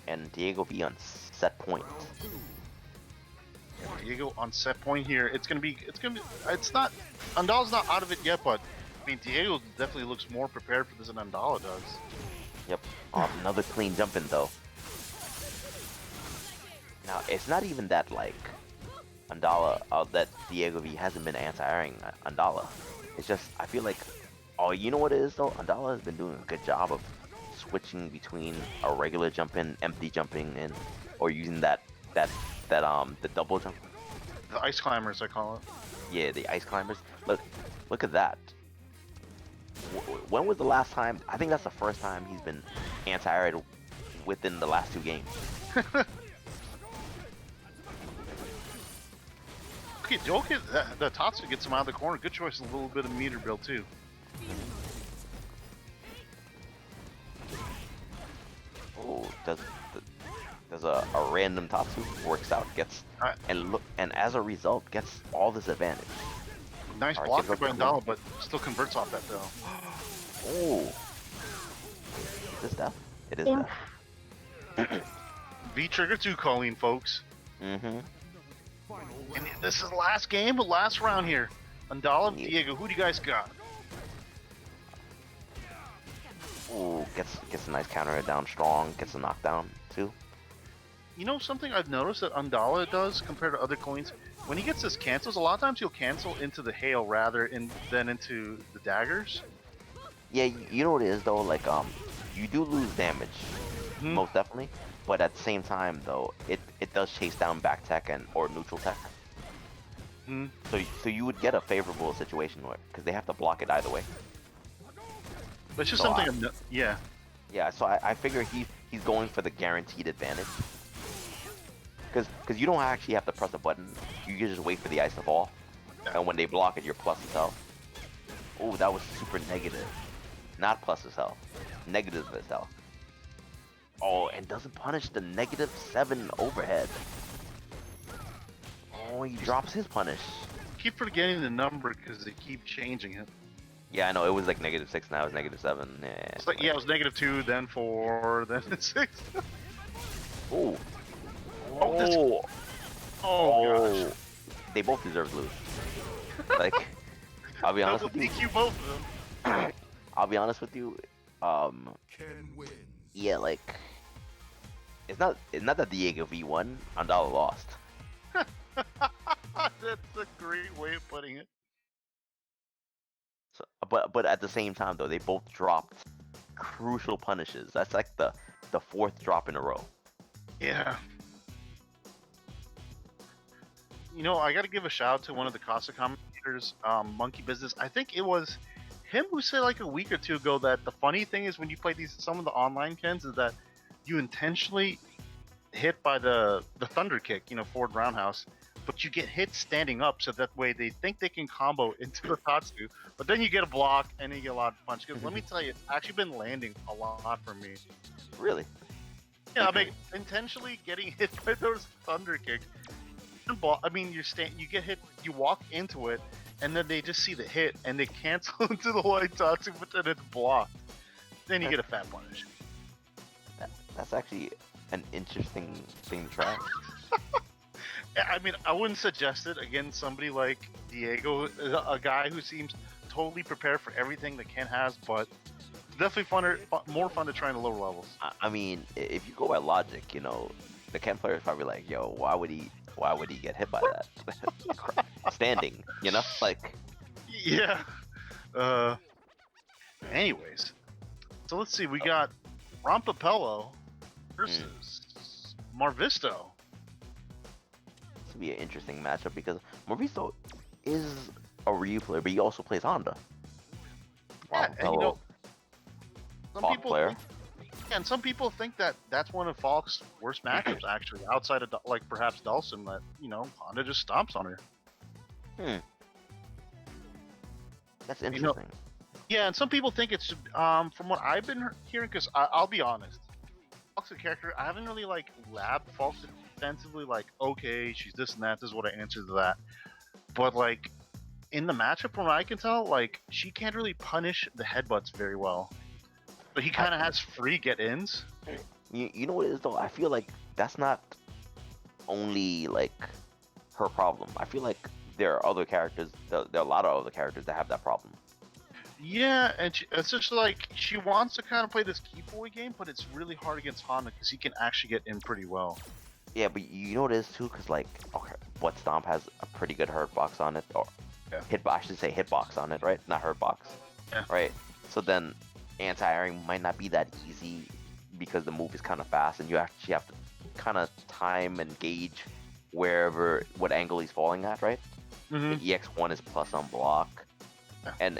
And DiegoV on set point. Diego on set point here. It's not Andala's not out of it yet, but I mean Diego definitely looks more prepared for this than Andalaaa does. Yep. Oh, another clean jump in though. Now it's not even that like Andalaaa that DiegoV hasn't been anti-airing Andalaaa. It's just I feel like you know what it is though? Andalaaa has been doing a good job of switching between a regular jump in, empty jumping in, or using the double jump. The ice climbers, I call it. Yeah, the ice climbers. Look at that. When was the last time? I think that's the first time he's been anti-aired within the last 2 games. Okay, the Tatsu gets him out of the corner. Good choice, a little bit of meter build too. Oh, does a random Tatsu works out, gets and as a result gets all this advantage. Nice Alright, block gives up by the Andalaaa, but still converts off that though. Oh, is this death? It is death. V trigger to Kolin, folks. Mm-hmm. And this is the last game, but last round here. Andalaaa, Yeah. Diego, who do you guys got? Ooh, gets a nice counter down strong, gets a knockdown too. You know something I've noticed that Andalaaa does compared to other coins? When he gets his cancels, a lot of times he'll cancel into the hail than into the daggers. Yeah, you know what it is though, like you do lose damage, Mhm. most definitely, but at the same time though, it does chase down back tech or neutral tech. Mhm. So you would get a favorable situation where because they have to block it either way. But it's just So something. Yeah. Yeah, so I figure he's going for the guaranteed advantage. Because you don't actually have to press a button. You can just wait for the ice to fall. Yeah. And when they block it, you're plus as health. Oh, that was super negative. Not plus as health. Negative as health. Oh, and doesn't punish the -7 overhead. Oh, he drops his punish. Keep forgetting the number because they keep changing it. Yeah, I know. It was like -6, now it's -7. Yeah, It's like, yeah, it was -2, then 4, then 6. Ooh. Oh, this- Oh, Oh, gosh. they both deserve to lose. Like, I'll be honest Double with you. DQ both of them. I'll be honest with you. Ken wins. Yeah, like, it's not that DiegoV won. Andalaaa lost. That's a great way of putting it. So, but at the same time though, they both dropped crucial punishes. That's like the fourth drop in a row. Yeah. You know, I got to give a shout out to one of the Casa commentators, MonkeyBizness. I think it was him who said like a week or two ago that the funny thing is when you play some of the online Kens is that you intentionally hit by the thunder kick, you know, forward roundhouse, but you get hit standing up, so that way they think they can combo into the Tatsu, but then you get a block and then you get a lot of punch. Because let me tell you, it's actually been landing a lot for me. Really? Yeah, I mean, intentionally getting hit by those thunder kicks. I mean, you get hit, you walk into it, and then they just see the hit and they cancel into the white Tatsu, but then it's blocked. Then you get a fat punish. That's actually an interesting thing to try. I mean, I wouldn't suggest it against somebody like Diego, a guy who seems totally prepared for everything that Ken has, but definitely more fun to try in the lower levels. I mean, if you go by logic, you know, the Ken player is probably like, yo, why would he get hit by that? Standing, you know, like. Yeah. Anyways, so let's see. We got Rompepollo versus Marvisto. This would be an interesting matchup because Marvisto is a Ryu player, but he also plays E.Honda. Yeah, and you know, some Falke people player. and some people think that that's one of Falke's worst matchups, actually, outside of like perhaps Dulcim, that you know Honda just stomps on her. That's interesting. Yeah, and some people think it's from what I've been hearing, because I'll be honest, Falke's a character I haven't really like labbed Falke defensively. Like, okay, she's this and that. This is what I answer to that. But like in the matchup, from what I can tell, like she can't really punish the headbutts very well. But he kind of has free get-ins. You know what it is though? I feel like that's not only like her problem. I feel like there are other characters. There are a lot of other characters that have that problem. Yeah, and it's just like she wants to kind of play this keep away game, but it's really hard against Honda because he can actually get in pretty well. Yeah, but you know what it is too, because like, okay, Butt Stomp has a pretty good hurt box on it, or hitbox. I should say hitbox on it, right? Not hurt box. Yeah. Right. So then, anti-airing might not be that easy because the move is kind of fast, and you actually have to kind of time and gauge what angle he's falling at, right? Mm-hmm. The EX1 is plus on block, and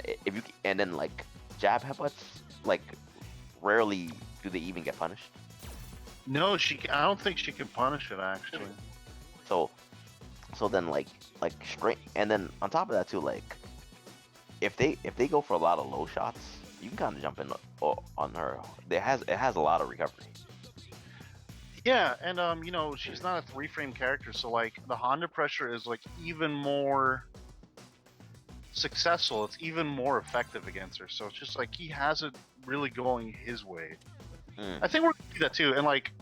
then like jab headbutts, like rarely do they even get punished. No, I don't think she can punish it actually. So then like straight, and then on top of that too, like if they go for a lot of low shots, you can kind of jump in on her. It has a lot of recovery. Yeah, and you know, she's not a 3-frame character, so like the Honda pressure is like even more successful. It's even more effective against her. So it's just like he has it really going his way. I think we're gonna do that too. And like,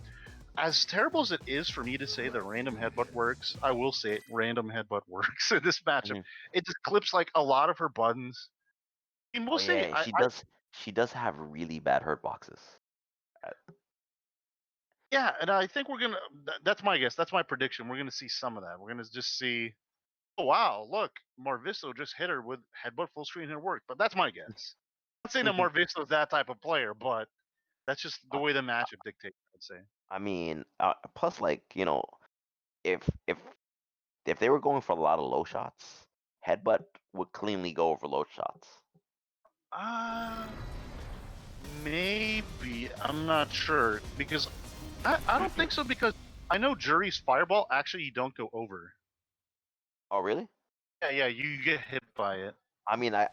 as terrible as it is for me to say that random headbutt works, I will say it, random headbutt works in this matchup. It just clips like a lot of her buttons. I mean, we'll see. Yeah, she does have really bad hurt boxes. Yeah, and I think we're gonna. That's my guess. That's my prediction. We're gonna see some of that. We're gonna just see. Oh wow! Look, Marvisto just hit her with headbutt full screen and it worked. But that's my guess. I'm not saying that Marvisto is that type of player, but that's just the way the matchup dictates. I'd say. I mean, plus like, you know, if they were going for a lot of low shots, headbutt would cleanly go over low shots. Maybe. I'm not sure. Because I don't think so, because I know Jury's fireball, actually, you don't go over. Oh, really? Yeah, you get hit by it. I mean, I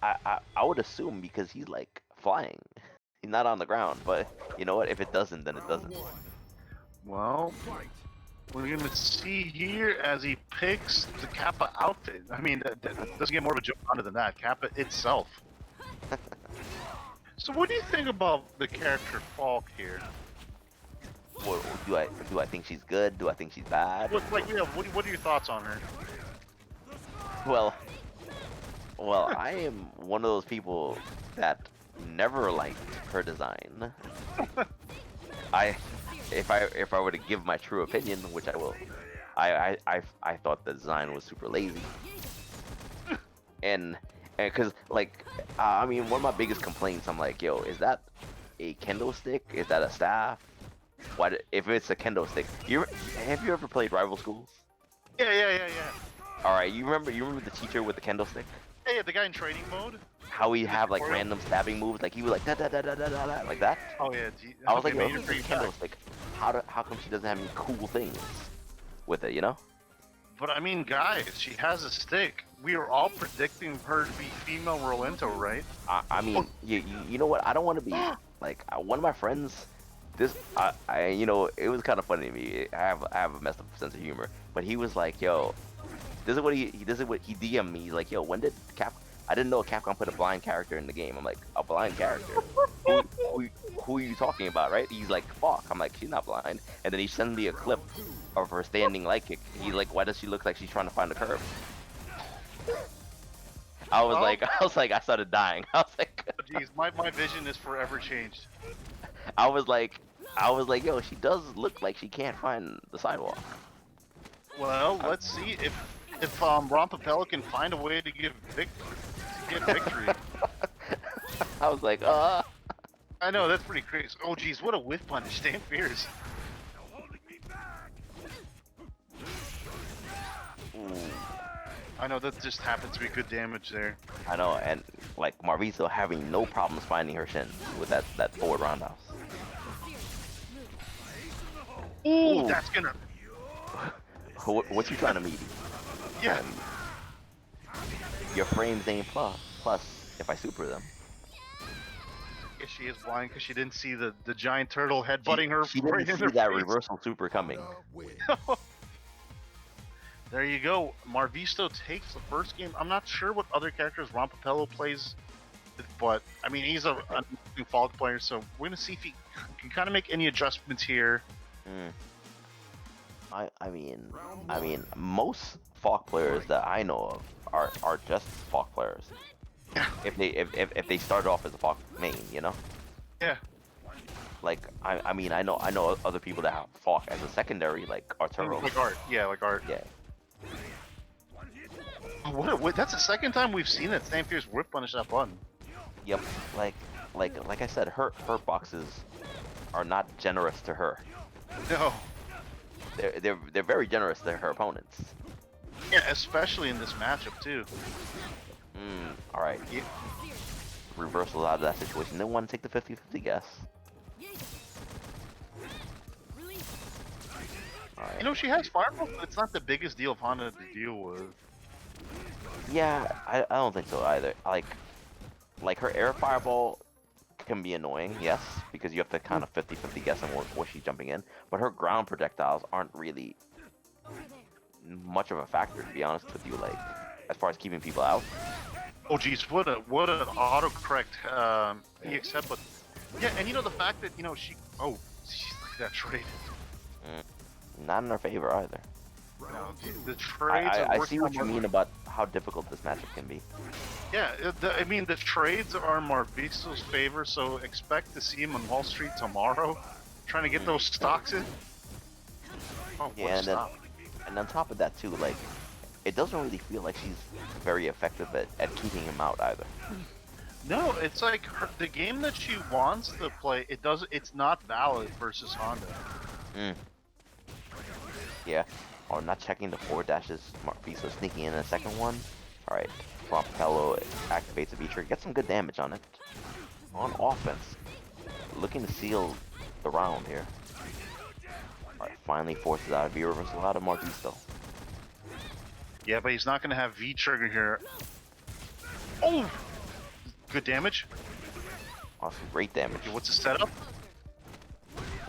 would assume because he's like flying. He's not on the ground, but you know what? If it doesn't, then it doesn't. Well, we're going to see here as he picks the Kappa outfit. I mean, that doesn't get more of a joke onto than that. Kappa itself. So what do you think about the character Falke here? What, do I think she's good? Do I think she's bad? What are your thoughts on her? Well, I am one of those people that never liked her design. If I were to give my true opinion, which I will, I thought the design was super lazy. And because like I mean, one of my biggest complaints, I'm like, yo, is that a kendo stick? Is that a staff? If it's a kendo stick? Have you ever played Rival Schools? Yeah. All right, you remember the teacher with the kendo stick? Yeah, the guy in training mode. How he have like random stabbing moves, like he was like da da da da da da like that. Oh yeah. I was like, man, yo, you're pretty kendo stick. How come she doesn't have any cool things with it? You know? But I mean, guys, she has a stick. We are all predicting her to be female Rolento, right? I mean, you know what? I don't want to be like one of my friends. I you know, it was kind of funny to me. I have a messed up sense of humor, but he was like, yo, this is what he DM'd me. He's like, yo, when did I didn't know Capcom put a blind character in the game. I'm like, a blind character? who are you talking about, right? He's like, fuck. I'm like, she's not blind. And then he sends me a clip of her standing light kick. He's like, why does she look like she's trying to find the curve? I was like, I started dying. I was like, jeez, my vision is forever changed. I was like, yo, she does look like she can't find the sidewalk. Well, let's see if Rompepollo can find a way to get victory. I was like, I know, that's pretty crazy. Oh geez, what a whiff punish, damn fierce. Ooh. I know, that just happens to be good damage there. I know, and like Marvisto having no problems finding her shin with that forward roundhouse. Ooh, that's gonna... What you trying to meet? Yeah. Your frames ain't plus if I super them. Yeah, she is blind because she didn't see the giant turtle headbutting her. She didn't see that reversal super coming. There you go. Marvisto takes the first game. I'm not sure what other characters Rompepollo plays, but I mean, he's a new Falke player, so we're gonna see if he can kind of make any adjustments here. I mean, most Falke players that I know of are just Falke players. If they start off as a Falke main, you know. Yeah. Like I mean, I know other people that have Falke as a secondary, like Arturo. Like Art. Yeah, like Art. Yeah. Oh, that's the second time we've seen that Sam Fierce whip punish that button. Yep. Like I said, her boxes are not generous to her. No. They're very generous to her opponents. Yeah, especially in this matchup too. All right. Yeah. Reversal out of that situation. They want to take the 50-50 guess. All right. You know, she has fireball, but it's not the biggest deal of Honda to deal with. Yeah, I don't think so either. Like her air fireball can be annoying, yes, because you have to kind of 50-50 guess on where she's jumping in. But her ground projectiles aren't really much of a factor, to be honest with you. Like, as far as keeping people out. Oh geez, what an autocorrect he accept, but yeah, and you know the fact that she's like that trade. Not in her favor either. No, the trades. I see what you mean about how difficult this matchup can be. Yeah, I mean the trades are Marvisto's favor, so expect to see him on Wall Street tomorrow, trying to get those stocks in. Oh, yeah, and on top of that too, like, it doesn't really feel like she's very effective at keeping him out either. No, it's like the game that she wants to play. It's not valid versus Honda. Yeah. Oh, not checking the forward dashes. Marvisto sneaking in a second one. All right. Rompepollo activates a V-trigger. Get some good damage on it. On offense. looking to seal the round here. All right, finally forces out a V reversal out of Marvisto. Yeah, but he's not going to have V trigger here. Oh! Good damage. Awesome, great damage. Okay, what's the setup?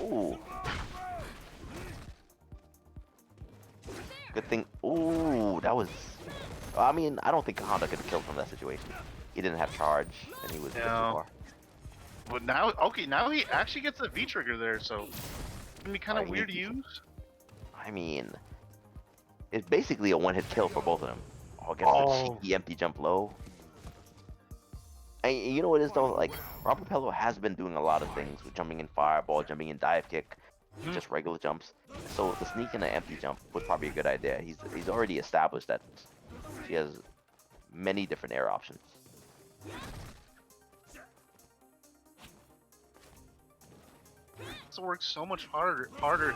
Ooh. Good thing. Ooh, that was. I mean, I don't think Honda could have killed from that situation. He didn't have charge, and he was a bit too far. But now, okay, now he actually gets a V trigger there, so it's gonna be kind of weird to use. I mean, it's basically a one-hit kill for both of them. Oh, gets the cheeky empty jump low. And you know what it is though? Like, Rompepollo has been doing a lot of things with jumping in fireball, jumping in dive kick, just regular jumps. So the sneak and the empty jump was probably a good idea. He's already established that he has many different air options. This works so much harder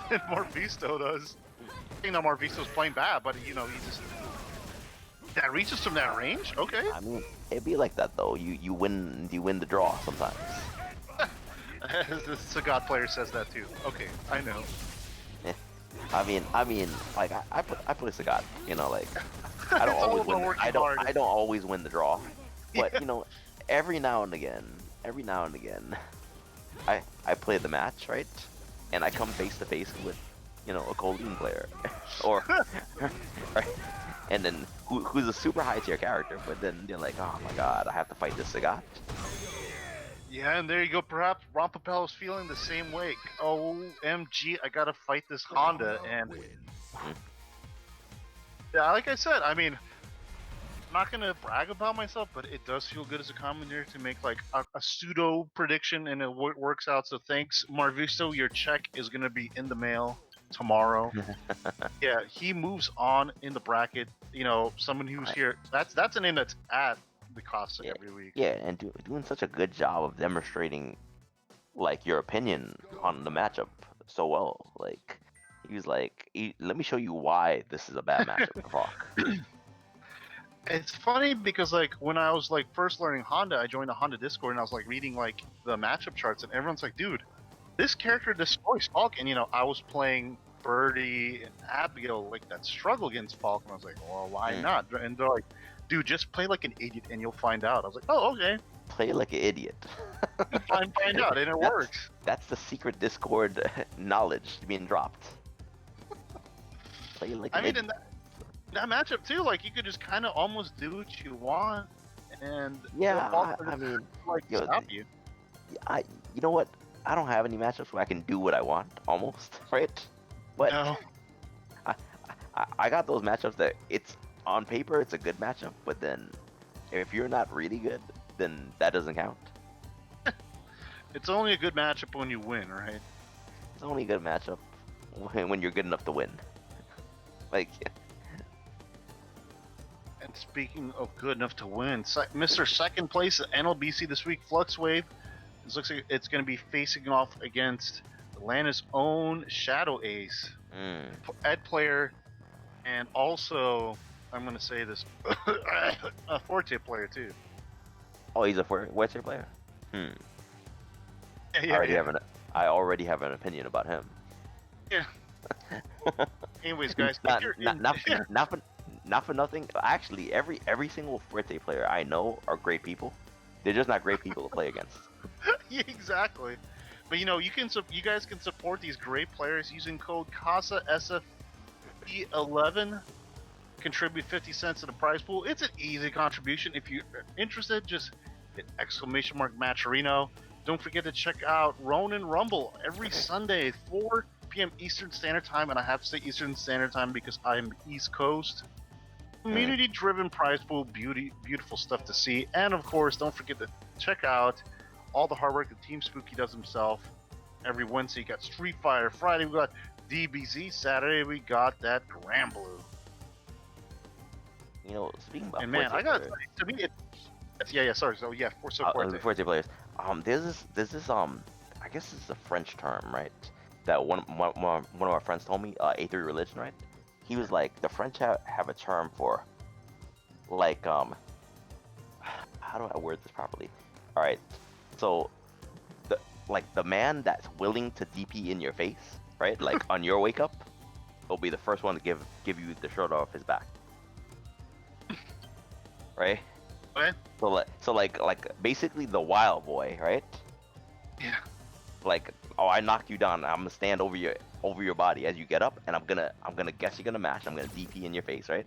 than Marvisto does. I think that Marvisto's playing bad, but you know, he just that reaches from that range. Okay. I mean, it'd be like that though. You win the draw sometimes. The Sagat player says that too. Okay, I know. I mean, like I play Sagat. You know, like I don't always win. I don't always win the draw, but you know, every now and again, I play the match, right? And I come face to face with, you know, a Kolin player, or right? And then who's a super high tier character, but then you're like, oh my god, I have to fight this Sagat. Yeah, and there you go. Perhaps Rompepollo's feeling the same way. OMG, I gotta fight this Honda, and yeah, like I said, I mean, I'm not gonna brag about myself, but it does feel good as a commentator to make like a pseudo prediction, and it works out. So thanks, Marvisto. Your check is gonna be in the mail tomorrow. Yeah, he moves on in the bracket. You know, someone who's here. That's a name that's at the Casa every week. Yeah, and doing such a good job of demonstrating, like, your opinion on the matchup so well. Like, he was like, let me show you why this is a bad matchup for Falke. It's funny because like when I was like first learning Honda, I joined the Honda Discord and I was like reading like the matchup charts, and everyone's like, dude, this character destroys Falke. And you know, I was playing Birdie and Abigail, like that struggle against Falke, and I was like, well, why not? And they're like, dude, just play like an idiot and you'll find out. I was like, oh, okay. Play like an idiot. find out, and it works. That's the secret Discord knowledge being dropped. Play like an idiot. In that matchup too, like you could just kind of almost do what you want, and yeah, I mean, like stop you. You know what? I don't have any matchups where I can do what I want, almost, right? But no. I got those matchups that it's on paper it's a good matchup, but then if you're not really good, then that doesn't count. It's only a good matchup when you win, right? It's only a good matchup when you're good enough to win. Like. And speaking of good enough to win, Mr. Second Place at NLBC this week, Fluxwavez. It looks like it's going to be facing off against Atlanta's own Shadow Ace, Ed player, and also, I'm going to say this, a Forte player too. Oh, he's a Forte player? Yeah, I already have an opinion about him. Yeah. Anyways, guys, not for nothing. Actually, every single Forte player I know are great people. They're just not great people to play against. Yeah, exactly. But you know, you guys can support these great players using code Casa SFVCE11. Contribute 50 cents to the prize pool. It's an easy contribution. If you're interested, just hit !Matcherino. Don't forget to check out Ronin Rumble every Sunday, 4 p.m. Eastern Standard Time, and I have to say Eastern Standard Time because I'm East Coast. Community-driven prize pool, beautiful stuff to see, and of course, don't forget to check out all the hard work that Team Spooky does himself. Every Wednesday, you got Street Fighter. Friday, we got DBZ. Saturday, we got that Grand Blue. You know, speaking about and man, I got to me. Sorry. So yeah, Forte players. There's this I guess it's a French term, right? That one of our friends told me, A3 Religion, right? He was like, the French have a term for, like, how do I word this properly? All right, so like the man that's willing to DP in your face, right? Like on your wake up, will be the first one to give you the shirt off his back, right? Okay. So like basically the wild boy, right? Yeah. Like, oh, I knocked you down. I'm gonna stand over your body as you get up, and I'm gonna guess you're gonna mash. I'm gonna DP in your face, right?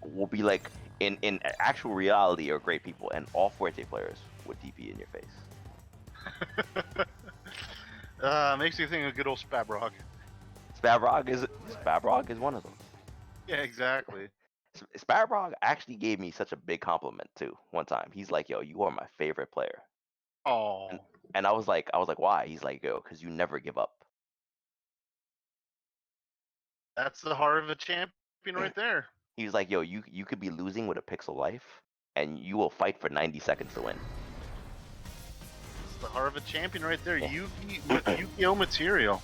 Will be like in actual reality are great people, and all Fuerte players would DP in your face. Makes you think of good old Spabrog. Spabrog is one of them. Yeah, exactly. Spabrog actually gave me such a big compliment too one time. He's like, "Yo, you are my favorite player." Oh, And I was like, "Why?" He's like, "Yo, because you never give up." that's the heart of a champion right there. He was like, "Yo, you could be losing with a pixel life, and you will fight for 90 seconds to win." It's the heart of a champion right there. Yeah. Yu-Gi-Oh material.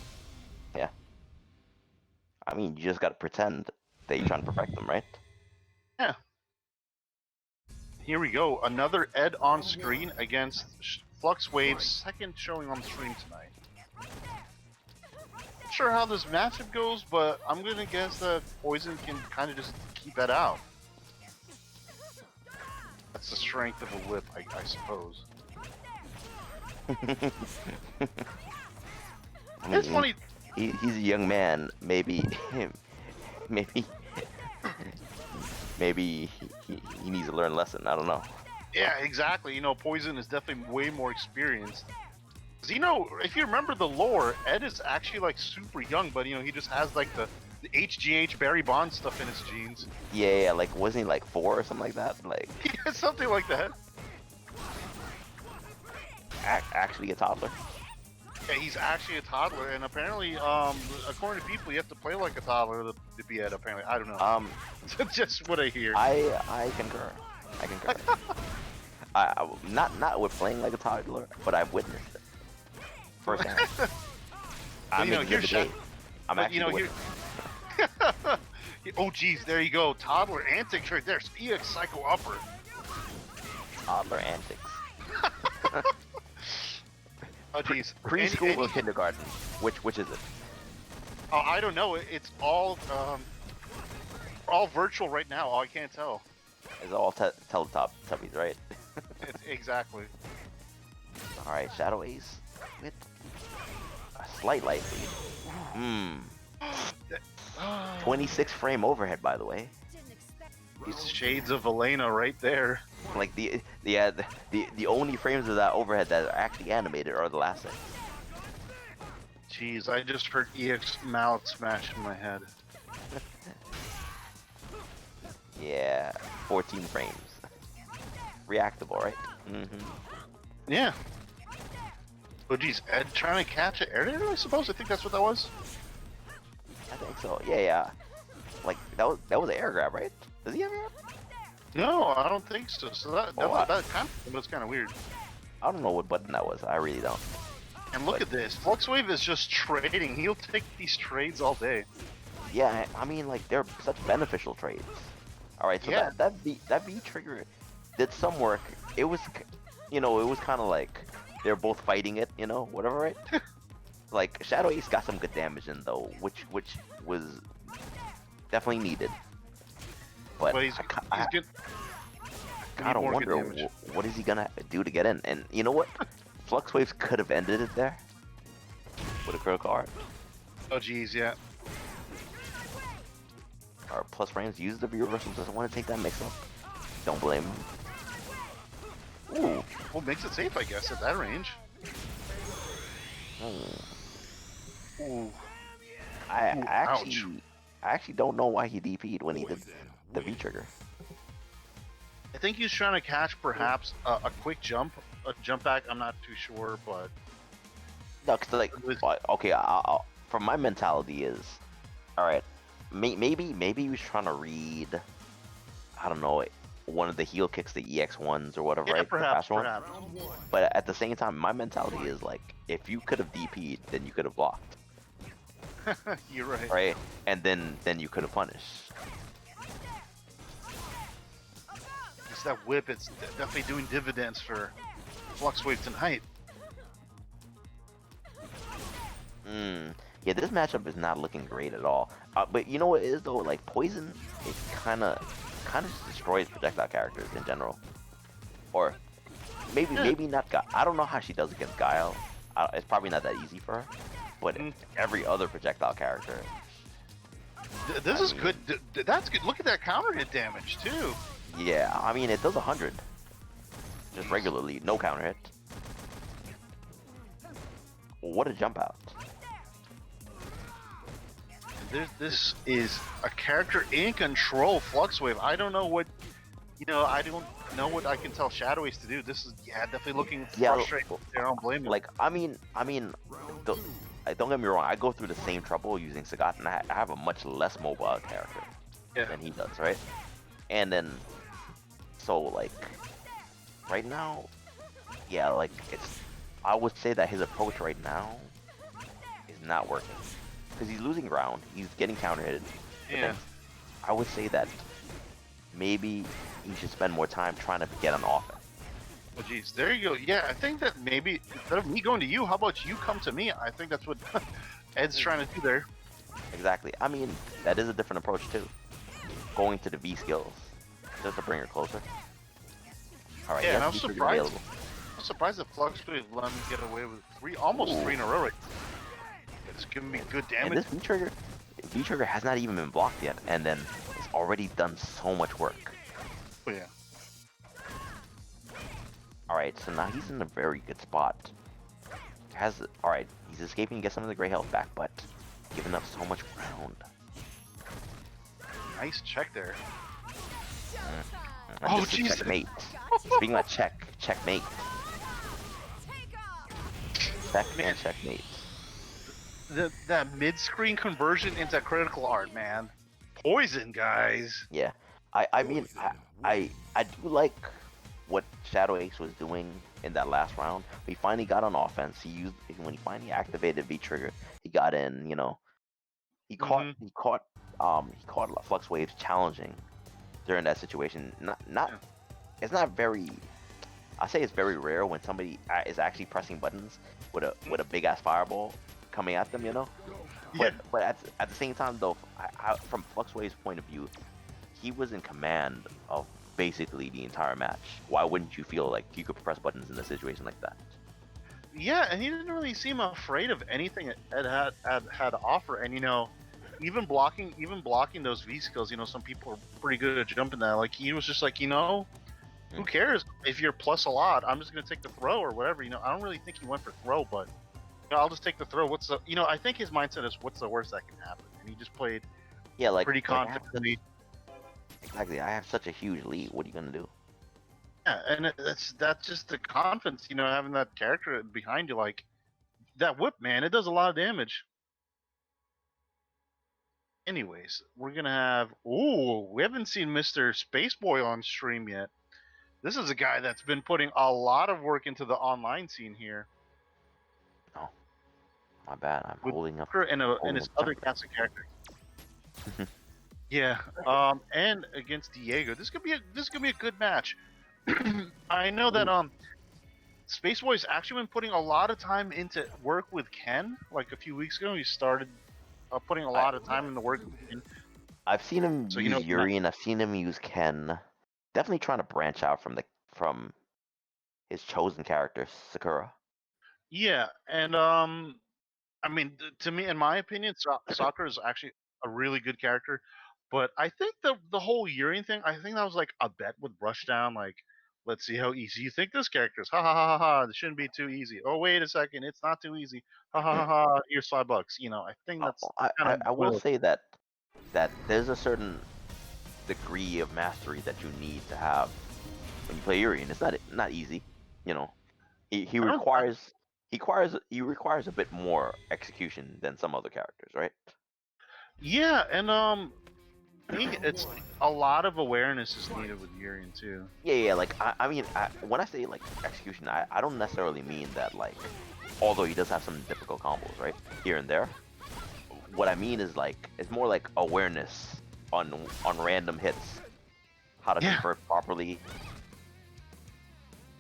Yeah. I mean, you just gotta pretend that you're trying to perfect them, right? Yeah. Here we go. Another Ed on screen against Fluxwavez, second showing on the stream tonight. Not sure how this matchup goes, but I'm gonna guess that Poison can kind of just keep that out. That's the strength of a whip, I suppose. I mean, It's funny. He's a young man. Maybe he needs to learn a lesson. I don't know. Yeah, exactly. You know, Poison is definitely way more experienced. 'Cause, you know, if you remember the lore, Ed is actually like super young, but you know, he just has like the HGH Barry Bonds stuff in his genes. Yeah, like wasn't he like 4 or something like that? Like Yeah, something like that. actually a toddler. Yeah, he's actually a toddler, and apparently, according to people, you have to play like a toddler to be Ed. Apparently, I don't know. Just what I hear. I concur. I concur. I not with playing like a toddler, but I've witnessed it firsthand. I'm you know, exhibit here's A. I'm but, actually you know, with here. Oh, geez, there you go. Toddler antics right there. EX Psycho Upper. toddler antics. Oh, geez. Preschool or kindergarten? Which is it? Oh, I don't know. It's all virtual right now. Oh, I can't tell. It's all Teletubbies, right? Exactly. All right, Shadow Ace with a slight life lead. 26 frame overhead, by the way. These shades of Elena right there. Like the only frames of that overhead that are actually animated are the last thing. Jeez, I just heard EX mallet smash in my head. Yeah, 14 frames. Reactable, right? Yeah. Oh, geez, Ed trying to catch it air dare, I suppose. I think that's what that was. I think so. Yeah. Like that was an air grab, right? Does he have air? No, I don't think so. So that kind of was kind of weird. I don't know what button that was. I really don't. And look at this. Fluxwavez is just trading. He'll take these trades all day. Yeah, I mean, like they're such beneficial trades. All right, so Yeah. that V trigger did some work. It was, it was kind of like they're both fighting it, whatever, right? Like Shadow Ace got some good damage in though, which was definitely needed. But He's good. I gotta wonder what is he gonna do to get in. And you know what? Fluxwavez could have ended it there with a critical art. Oh, geez, yeah. Or plus frames, use the reversal, doesn't want to take that mix up. Don't blame him. Ooh. Well, makes it safe, I guess, at that range. Ooh. I actually don't know why he DP'd when he did the V trigger. I think he's trying to catch perhaps a quick jump, a jump back. I'm not too sure, but No, cause like, okay, from my mentality is, all right, maybe he was trying to read, I don't know, one of the heel kicks, the EX1s or whatever, yeah, right? perhaps. But at the same time, my mentality is like, if you could have DP'd, then you could have blocked. You're right. Right? And then you could have punished. It's that whip. It's definitely doing dividends for Fluxwave tonight. Yeah, this matchup is not looking great at all. But you know what it is though? Like poison, it kind of just destroys projectile characters in general. Or maybe not. I don't know how she does against Guile. It's probably not that easy for her. But every other projectile character. This is good. That's good. Look at that counter hit damage too. Yeah, I mean it does 100. Just regularly, no counter hit. What a jump out. This is a character in control, Fluxwave. I don't know what, I don't know what I can tell Shadoways to do. This is, definitely looking frustrated. I don't blame him. Like, don't get me wrong, I go through the same trouble using Sagat, and I have a much less mobile character than he does, right? And then, so, like, right now, I would say that his approach right now is not working. Because he's losing ground, he's getting counter hit. Yeah. I would say that maybe he should spend more time trying to get on offense. Oh, geez, there you go. Yeah, I think that maybe instead of me going to you, how about you come to me? I think that's what Ed's trying to do there. Exactly. I mean, that is a different approach too. Going to the V skills just to bring her closer. All right. Yeah, and I'm surprised. I'm surprised that Fluxwave let me get away with almost three in a row. Right. It's giving me good damage. And this V trigger has not even been blocked yet, and then it's already done so much work. Oh, yeah. Alright, so now he's in a very good spot. Alright, he's escaping to get some of the gray health back, but giving up so much ground. Nice check there. Oh, jeez. Checkmate. Speaking of checkmate. Checkmate. That mid-screen conversion into critical art, man. Poison, guys. Yeah. I mean, I do like what Shadow Ace was doing in that last round. He finally got on offense. When he finally activated V trigger, he got in. He caught Fluxwave challenging during that situation. It's not very. I say it's very rare when somebody is actually pressing buttons with a big ass fireball coming at them. But at the same time though, from Fluxwave's point of view, he was in command of basically the entire match. Why wouldn't you feel like you could press buttons in a situation like that? Yeah, and he didn't really seem afraid of anything Ed had to offer. And even blocking those V skills, some people are pretty good at jumping that. Like he was just like, who cares if you're plus a lot? I'm just gonna take the throw or whatever. I don't really think he went for throw, but I'll just take the throw. I think his mindset is what's the worst that can happen, and he just played pretty confidently. Exactly. I have such a huge lead. What are you gonna do? Yeah, and that's just the confidence, having that character behind you, like that whip, man. It does a lot of damage. Anyways, we're gonna have. Ooh, we haven't seen Mr. Spaceboy on stream yet. This is a guy that's been putting a lot of work into the online scene here. Oh, my bad. I'm holding up. And his other cast of characters. Yeah, and against Diego, this could be a good match. I know that Spaceboy's actually been putting a lot of time into work with Ken. Like a few weeks ago, he started putting a lot of time into work with Ken. I've seen him use Yuri, and I've seen him use Ken. Definitely trying to branch out from his chosen character, Sakura. Yeah, and I mean, to me, in my opinion, Sakura is actually a really good character. But I think the whole Yuri thing, I think that was like a bet with Rushdown. Like, let's see how easy you think this character is. Ha ha ha ha! This shouldn't be too easy. Oh, wait a second, it's not too easy. Ha ha ha ha! Here's $5. I think that's. I will say that there's a certain degree of mastery that you need to have when you play Yuri, and it's not easy. He requires a bit more execution than some other characters, right? Yeah, and it's a lot of awareness is needed with Urian too. Yeah. Like I mean, when I say like execution, I don't necessarily mean that like, although he does have some difficult combos, right, here and there. What I mean is like it's more like awareness on random hits, how to convert properly,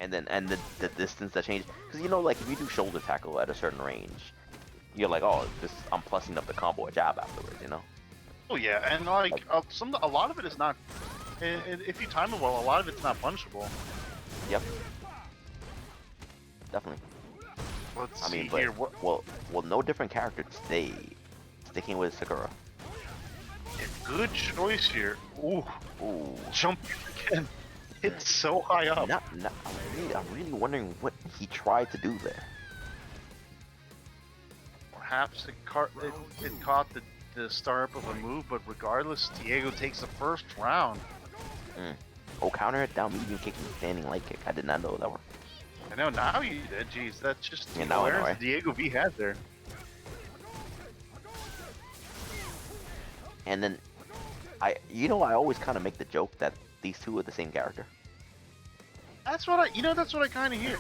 and the distance that changes. Because like if you do shoulder tackle at a certain range, you're like, oh, this I'm plussing up the combo a jab afterwards, you know? Oh yeah, and like a lot of it is not. If you time it well, a lot of it's not punishable. Yep. Definitely. Let's I see mean, but here. What? well, no different character today. Sticking with Sakura. Good choice here. Ooh, Ooh. jump again. It's so high up. I'm really wondering what he tried to do there. Perhaps it caught the start of a move, but regardless, Diego takes the first round. Oh, counter it down medium kick and standing light kick. I did not know that worked. I know, now you did. Jeez, that's just Yeah, the now I know, awareness right? DiegoV had there. And then, I always kind of make the joke that these two are the same character. That's what I kind of hear.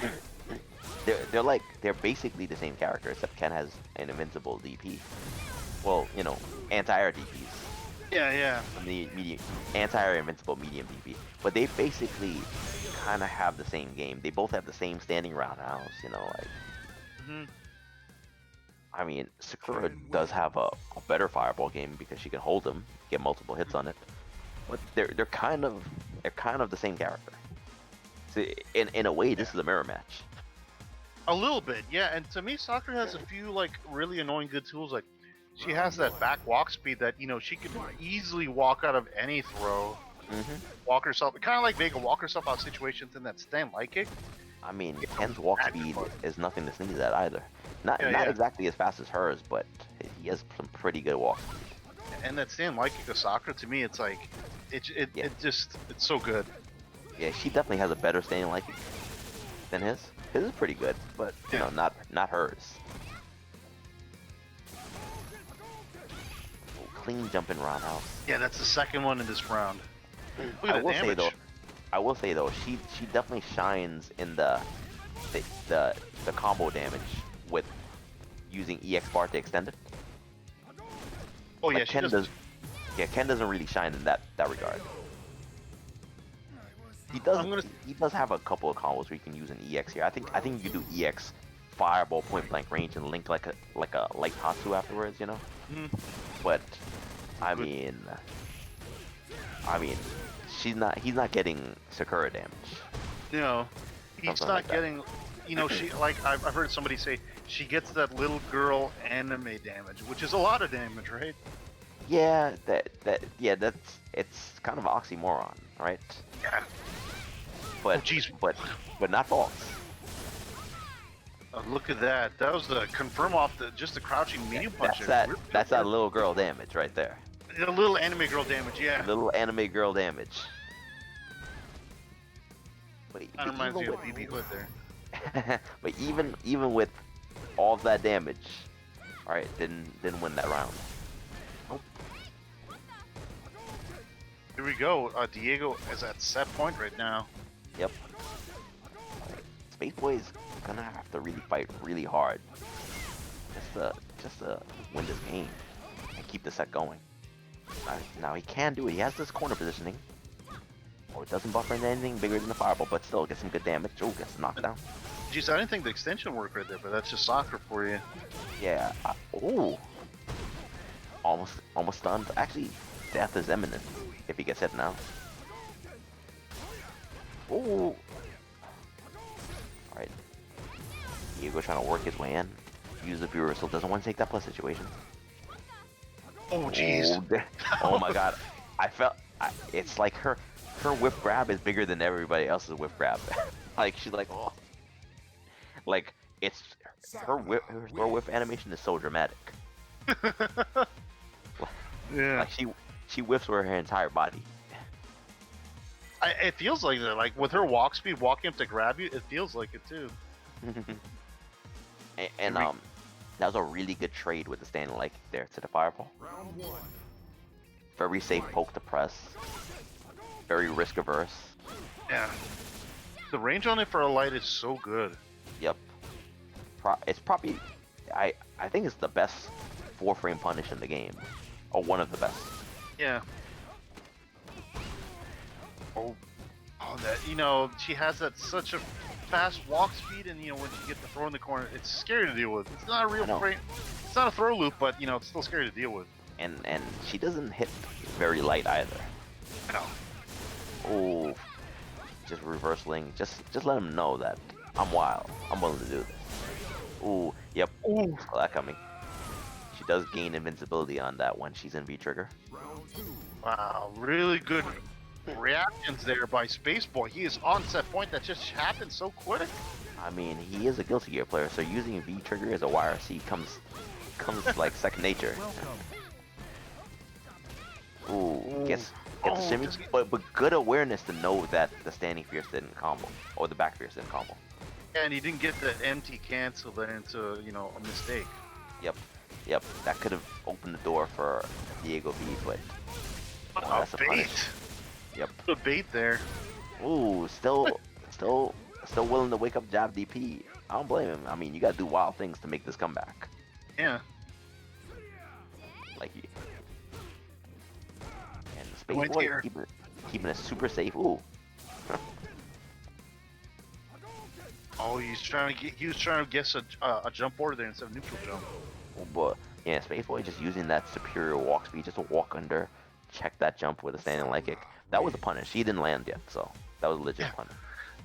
They're basically the same character, except Ken has an invincible DP. Well, anti-air DPs. Yeah. The medium, anti-air invincible medium DP. But they basically kind of have the same game. They both have the same standing roundhouse, I mean, Sakura does have a better fireball game because she can hold him, get multiple hits on it. But they're kind of the same character. So in a way, this is a mirror match. A little bit, yeah. And to me, Sakura has a few like really annoying good tools. Like she has that back walk speed that she could easily walk out of any throw. Walk herself, kind of like Vega, walk herself out of situations in that stand light kick. I mean, Ken's walk speed is nothing to sneeze at either. Not exactly as fast as hers, but he has some pretty good walk speed. And that stand light kick of Sakura, to me, it's like, it's so good. Yeah, she definitely has a better standing light kick than his. His is pretty good, but not hers. Clean jumping roundhouse. Yeah, that's the second one in this round. Look at the damage. I will say though, she definitely shines in the combo damage with using EX bar to extend it. Oh yeah, like Ken doesn't really shine in that regard. He does have a couple of combos where you can use an EX here. I think you can do EX fireball point blank range and link like a light Tatsu afterwards, But I mean he's not getting Sakura damage. No, he's not getting. She I've heard somebody say she gets that little girl anime damage, which is a lot of damage, right? Yeah, it's kind of oxymoron, right? Yeah. But but not false. Look at that. That was the confirm off just the crouching medium punch. That's that little girl damage right there. A little anime girl damage, yeah. Little anime girl damage. That reminds me of BB Hood there. But even with all of that damage, all right, didn't win that round. Nope. Here we go. Diego is at set point right now. Yep. Spaceboy is gonna have to really fight really hard just to win this game and keep the set going. Now he can do it. He has this corner positioning. Oh, it doesn't buffer into anything bigger than the fireball, but still gets some good damage. Oh, gets a knockdown. Geez, I didn't think the extension worked right there, but that's just soccer for you. Yeah. Oh. Almost stunned. Actually, death is imminent if he gets hit now. Oh. Alright. Diego trying to work his way in. Use the reversal. Doesn't want to take that plus situation. Oh, jeez. Oh my god. It's like her whip grab is bigger than everybody else's whip grab. Like, she's like, oh. Like, it's her whip animation is so dramatic. Yeah. Like, she whips with her entire body. It feels like that. Like, with her walk speed, walking up to grab you, it feels like it too. and that was a really good trade with the standing like there to the fireball. Round one. Very safe poke to press. Very risk averse. Yeah. The range on it for a light is so good. Yep. It's probably, I think it's the best 4-frame punish in the game, or one of the best. Yeah. Oh, that she has that such a fast walk speed, and when you get the throw in the corner, it's scary to deal with. It's not a real I know. frame. It's not a throw loop, but it's still scary to deal with. And she doesn't hit very light either. No. Oh, just reversing. Just let him know that I'm wild. I'm willing to do this. Ooh, yep. Ooh. Saw that coming. She does gain invincibility on that when she's in V trigger. Wow, really good reactions there by Spaceboy. He is on set point. That just happened so quick. I mean, he is a Guilty Gear player, so using V trigger as a YRC comes like second nature. Ooh, gets the shimmy, but good awareness to know that the standing fierce didn't combo or the back fierce didn't combo. And he didn't get the empty cancel that into a mistake. Yep, that could have opened the door for DiegoV, but that's a bait. punish. Yep. The bait there. Ooh, still willing to wake up jab DP. I don't blame him. I mean, you gotta do wild things to make this comeback. Yeah. Like, and Spaceboy keeping it super safe. Ooh. Oh, he was trying to guess a jump order there instead of neutral jump. But yeah, Spaceboy just using that superior walk speed just to walk under, check that jump with a standing leg kick. That was a punish. He didn't land yet, so that was a legit punish.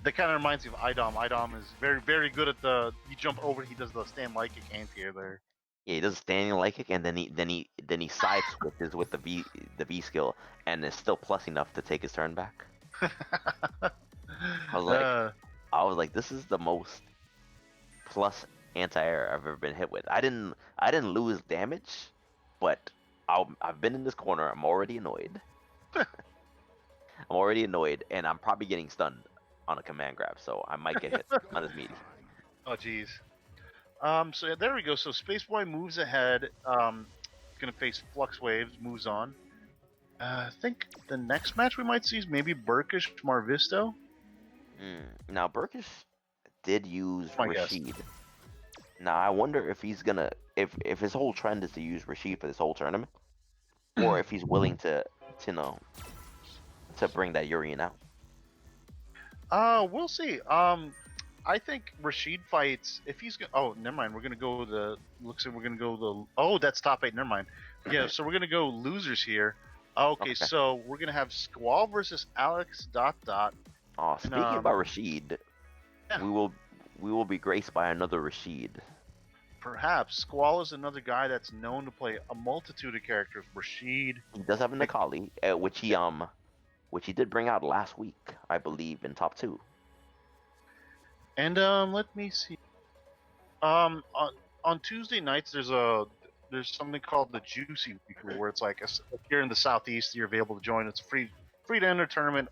That kind of reminds me of IDOM. IDOM is very, very good at you jump over, he does the stand leg kick anti-air there. Yeah, he does a standing leg kick, and then he side switches with the V skill, and is still plus enough to take his turn back. I was like, this is the most plus anti-air I've ever been hit with. I didn't lose damage, but I've been in this corner. I'm already annoyed. And I'm probably getting stunned on a command grab, so I might get hit on his meaty. Oh jeez. So yeah, there we go. So Spaceboy moves ahead. Gonna face Fluxwavez. Moves on. I think the next match we might see is maybe Burkish Marvisto. Now Burkish did use My Rashid. guess. Now I wonder if he's gonna if his whole trend is to use Rashid for this whole tournament, or if he's willing to bring that Urian out. We'll see. I think Rashid fights if he's gonna. Oh, never mind. We're gonna go the. Looks like we're gonna go the. Oh, that's top 8. Never mind. Yeah, so we're gonna go losers here. Okay, so we're gonna have Squall versus AlexDotDot. Oh, speaking about Rashid, we will be graced by another Rashid. Perhaps Squall is another guy that's known to play a multitude of characters. Rashid. He does have an AhKahChi, which he did bring out last week, I believe, in top 2. And let me see. On Tuesday nights, there's something called the Juicy Week, where it's like if you're in the Southeast, you're available to join. It's a free to enter tournament.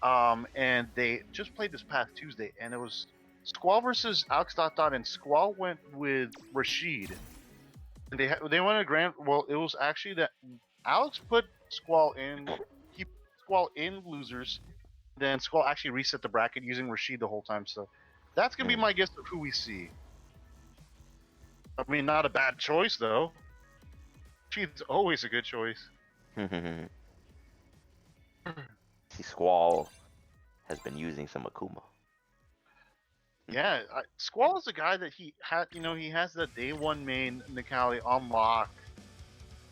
And they just played this past Tuesday, and it was Squall versus AlexDotDot, and Squall went with Rashid. And they went a grand. Well, it was actually that Alex put Squall in. He put Squall in losers. Then Squall actually reset the bracket using Rashid the whole time. So that's gonna be my guess of who we see. I mean, not a bad choice though. Rashid's always a good choice. See, Squall has been using some Akuma. Yeah, Squall is a guy that he had. He has the day one main Nikali on lock.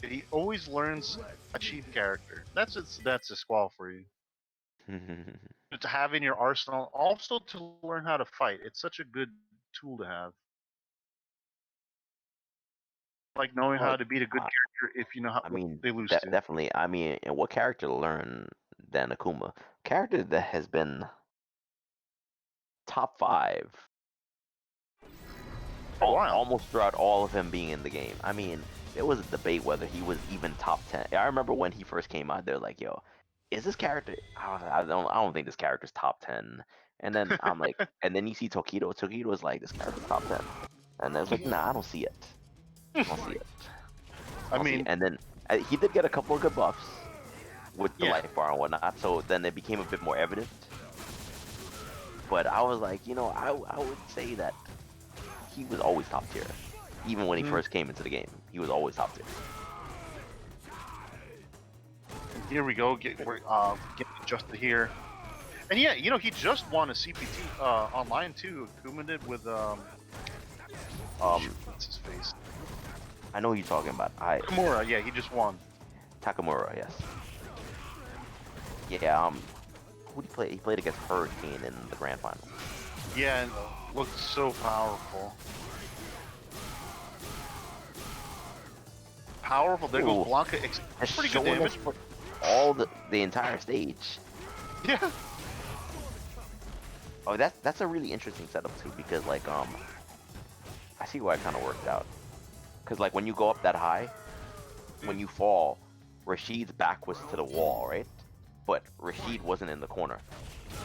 He always learns a cheap character. That's a Squall for you. To have in your arsenal, also to learn how to fight. It's such a good tool to have. Like knowing how to beat a good character if you know how they lose to. Definitely. I mean, and what character to learn than Akuma? Character that has been top 5 almost throughout all of him being in the game. I mean, there was a debate whether he was even top 10. I remember when he first came out, they're like, "Yo, is this character? I don't think this character's top 10." And then I'm like, and then you see Tokido. Tokido was like, "This character's top 10," and I was like, "Nah, I don't see it. I don't see it." And then he did get a couple of good buffs with the life bar and whatnot, so then it became a bit more evident. But I was like, I would say that he was always top tier. Even when he first came into the game, he was always top tier. Here we go, get adjusted here. And yeah, you know, he just won a CPT online too. Kuman did with what's his face? I know who you're talking about. Kimura. Yeah, he just won. Takamura, yes. Yeah. Who did he play? He played against Hurricane in the grand final. Yeah, and looked so powerful. Powerful. There goes Blanka. That's Pretty good showing damage. us for all the entire stage. Yeah. Oh, that's a really interesting setup too, because like I see why it kind of worked out. Because like when you go up that high, when you fall, Rashid's back was to the wall, right? But Rashid wasn't in the corner,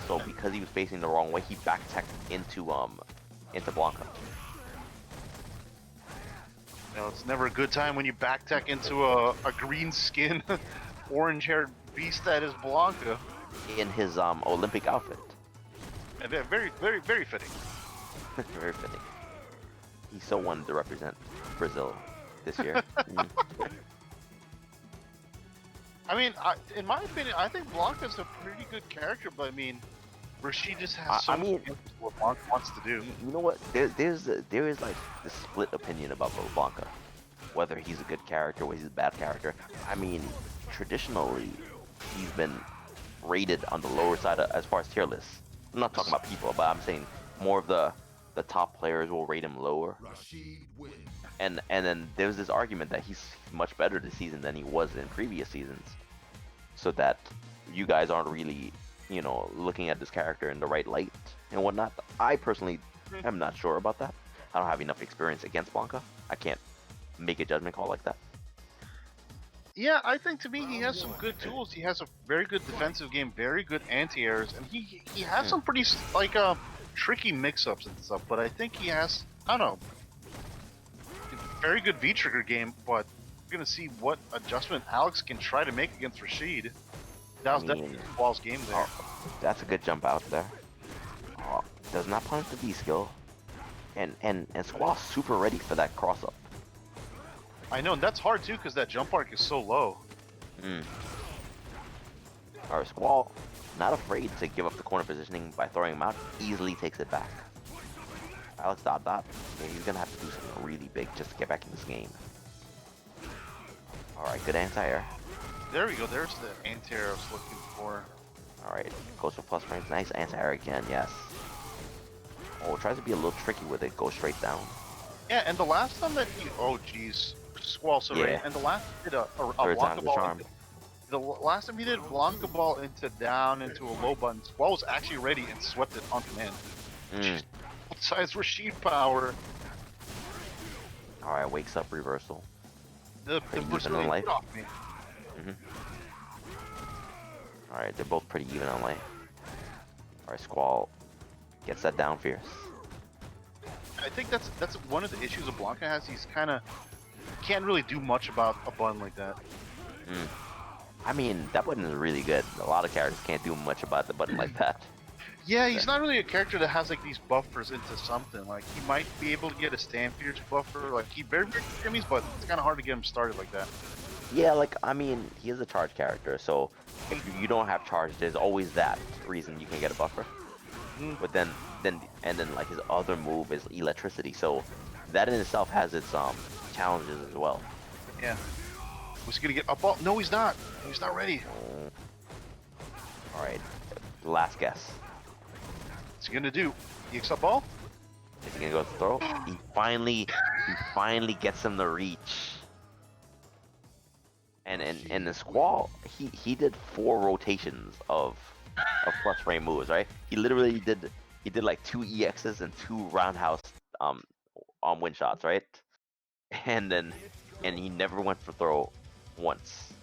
so because he was facing the wrong way, he back-teched into Blanka. You know, it's never a good time when you backtech into a green skin, orange-haired beast that is Blanka. In his Olympic outfit. And they're very, very, very fitting. Very fitting. He so wanted to represent Brazil this year. I mean, in my opinion, I think Blanka's a pretty good character, but I mean, Rashid just has so much what Blanka wants to do. You know what? There is like the split opinion about Blanka, whether he's a good character or he's a bad character. I mean, traditionally, he's been rated on the lower side as far as tier lists. I'm not talking about people, but I'm saying more of the top players will rate him lower. And then there's this argument that he's much better this season than he was in previous seasons, so that you guys aren't really, you know, looking at this character in the right light and whatnot. I personally am not sure about that. I don't have enough experience against Blanka. I can't make a judgment call like that. Yeah, I think to me he has some good tools. He has a very good defensive game, very good anti-airs, and he has some pretty like tricky mix-ups and stuff. But I think he has, I don't know, very good V-trigger game. But we're gonna see what adjustment Alex can try to make against Rashid. That was definitely Squall's game there. That's a good jump out there. Does not punish the V skill, and Squall's super ready for that cross up. I know, and that's hard too, because that jump arc is so low. Alright, Squall, not afraid to give up the corner positioning by throwing him out, easily takes it back. AlexDotDot, yeah, he's gonna have to do something really big just to get back in this game. Alright, good anti-air. There we go, there's the anti-air I was looking for. Alright, goes for plus frames, nice anti-air again, yes. Oh, tries to be a little tricky with it, goes straight down. Yeah, and the last time that he, oh jeez, Squall, so right, and the last time he did a Blanka ball, the last time he did Blanka ball into down into a low button, Squall was actually ready and swept it on command. Besides Rashid power. Alright, wakes up reversal. The even on life. off me. Alright, they're both pretty even on life. Alright, Squall gets that down fierce. I think that's one of the issues that Blanka has. He's kind of can't really do much about a button like that. I mean, that button is really good. A lot of characters can't do much about the button like that. Yeah, he's not really a character that has like these buffers into something. Like he might be able to get a stand fierce buffer. Like he very good enemies, but it's kind of hard to get him started like that. Yeah, like I mean, he is a charge character, so if you don't have charge, there's always that reason you can get a buffer. But then like his other move is electricity, so that in itself has its challenges as well. Yeah. Was he gonna get up? No, he's not. He's not ready. All right, last guess. What's he gonna do? EX up ball? Is he gonna go throw? He finally gets him the reach. And the Squall, he did 4 rotations of plus frame moves, right? He literally did like 2 EXs and 2 roundhouse win shots, right? And he never went for throw once.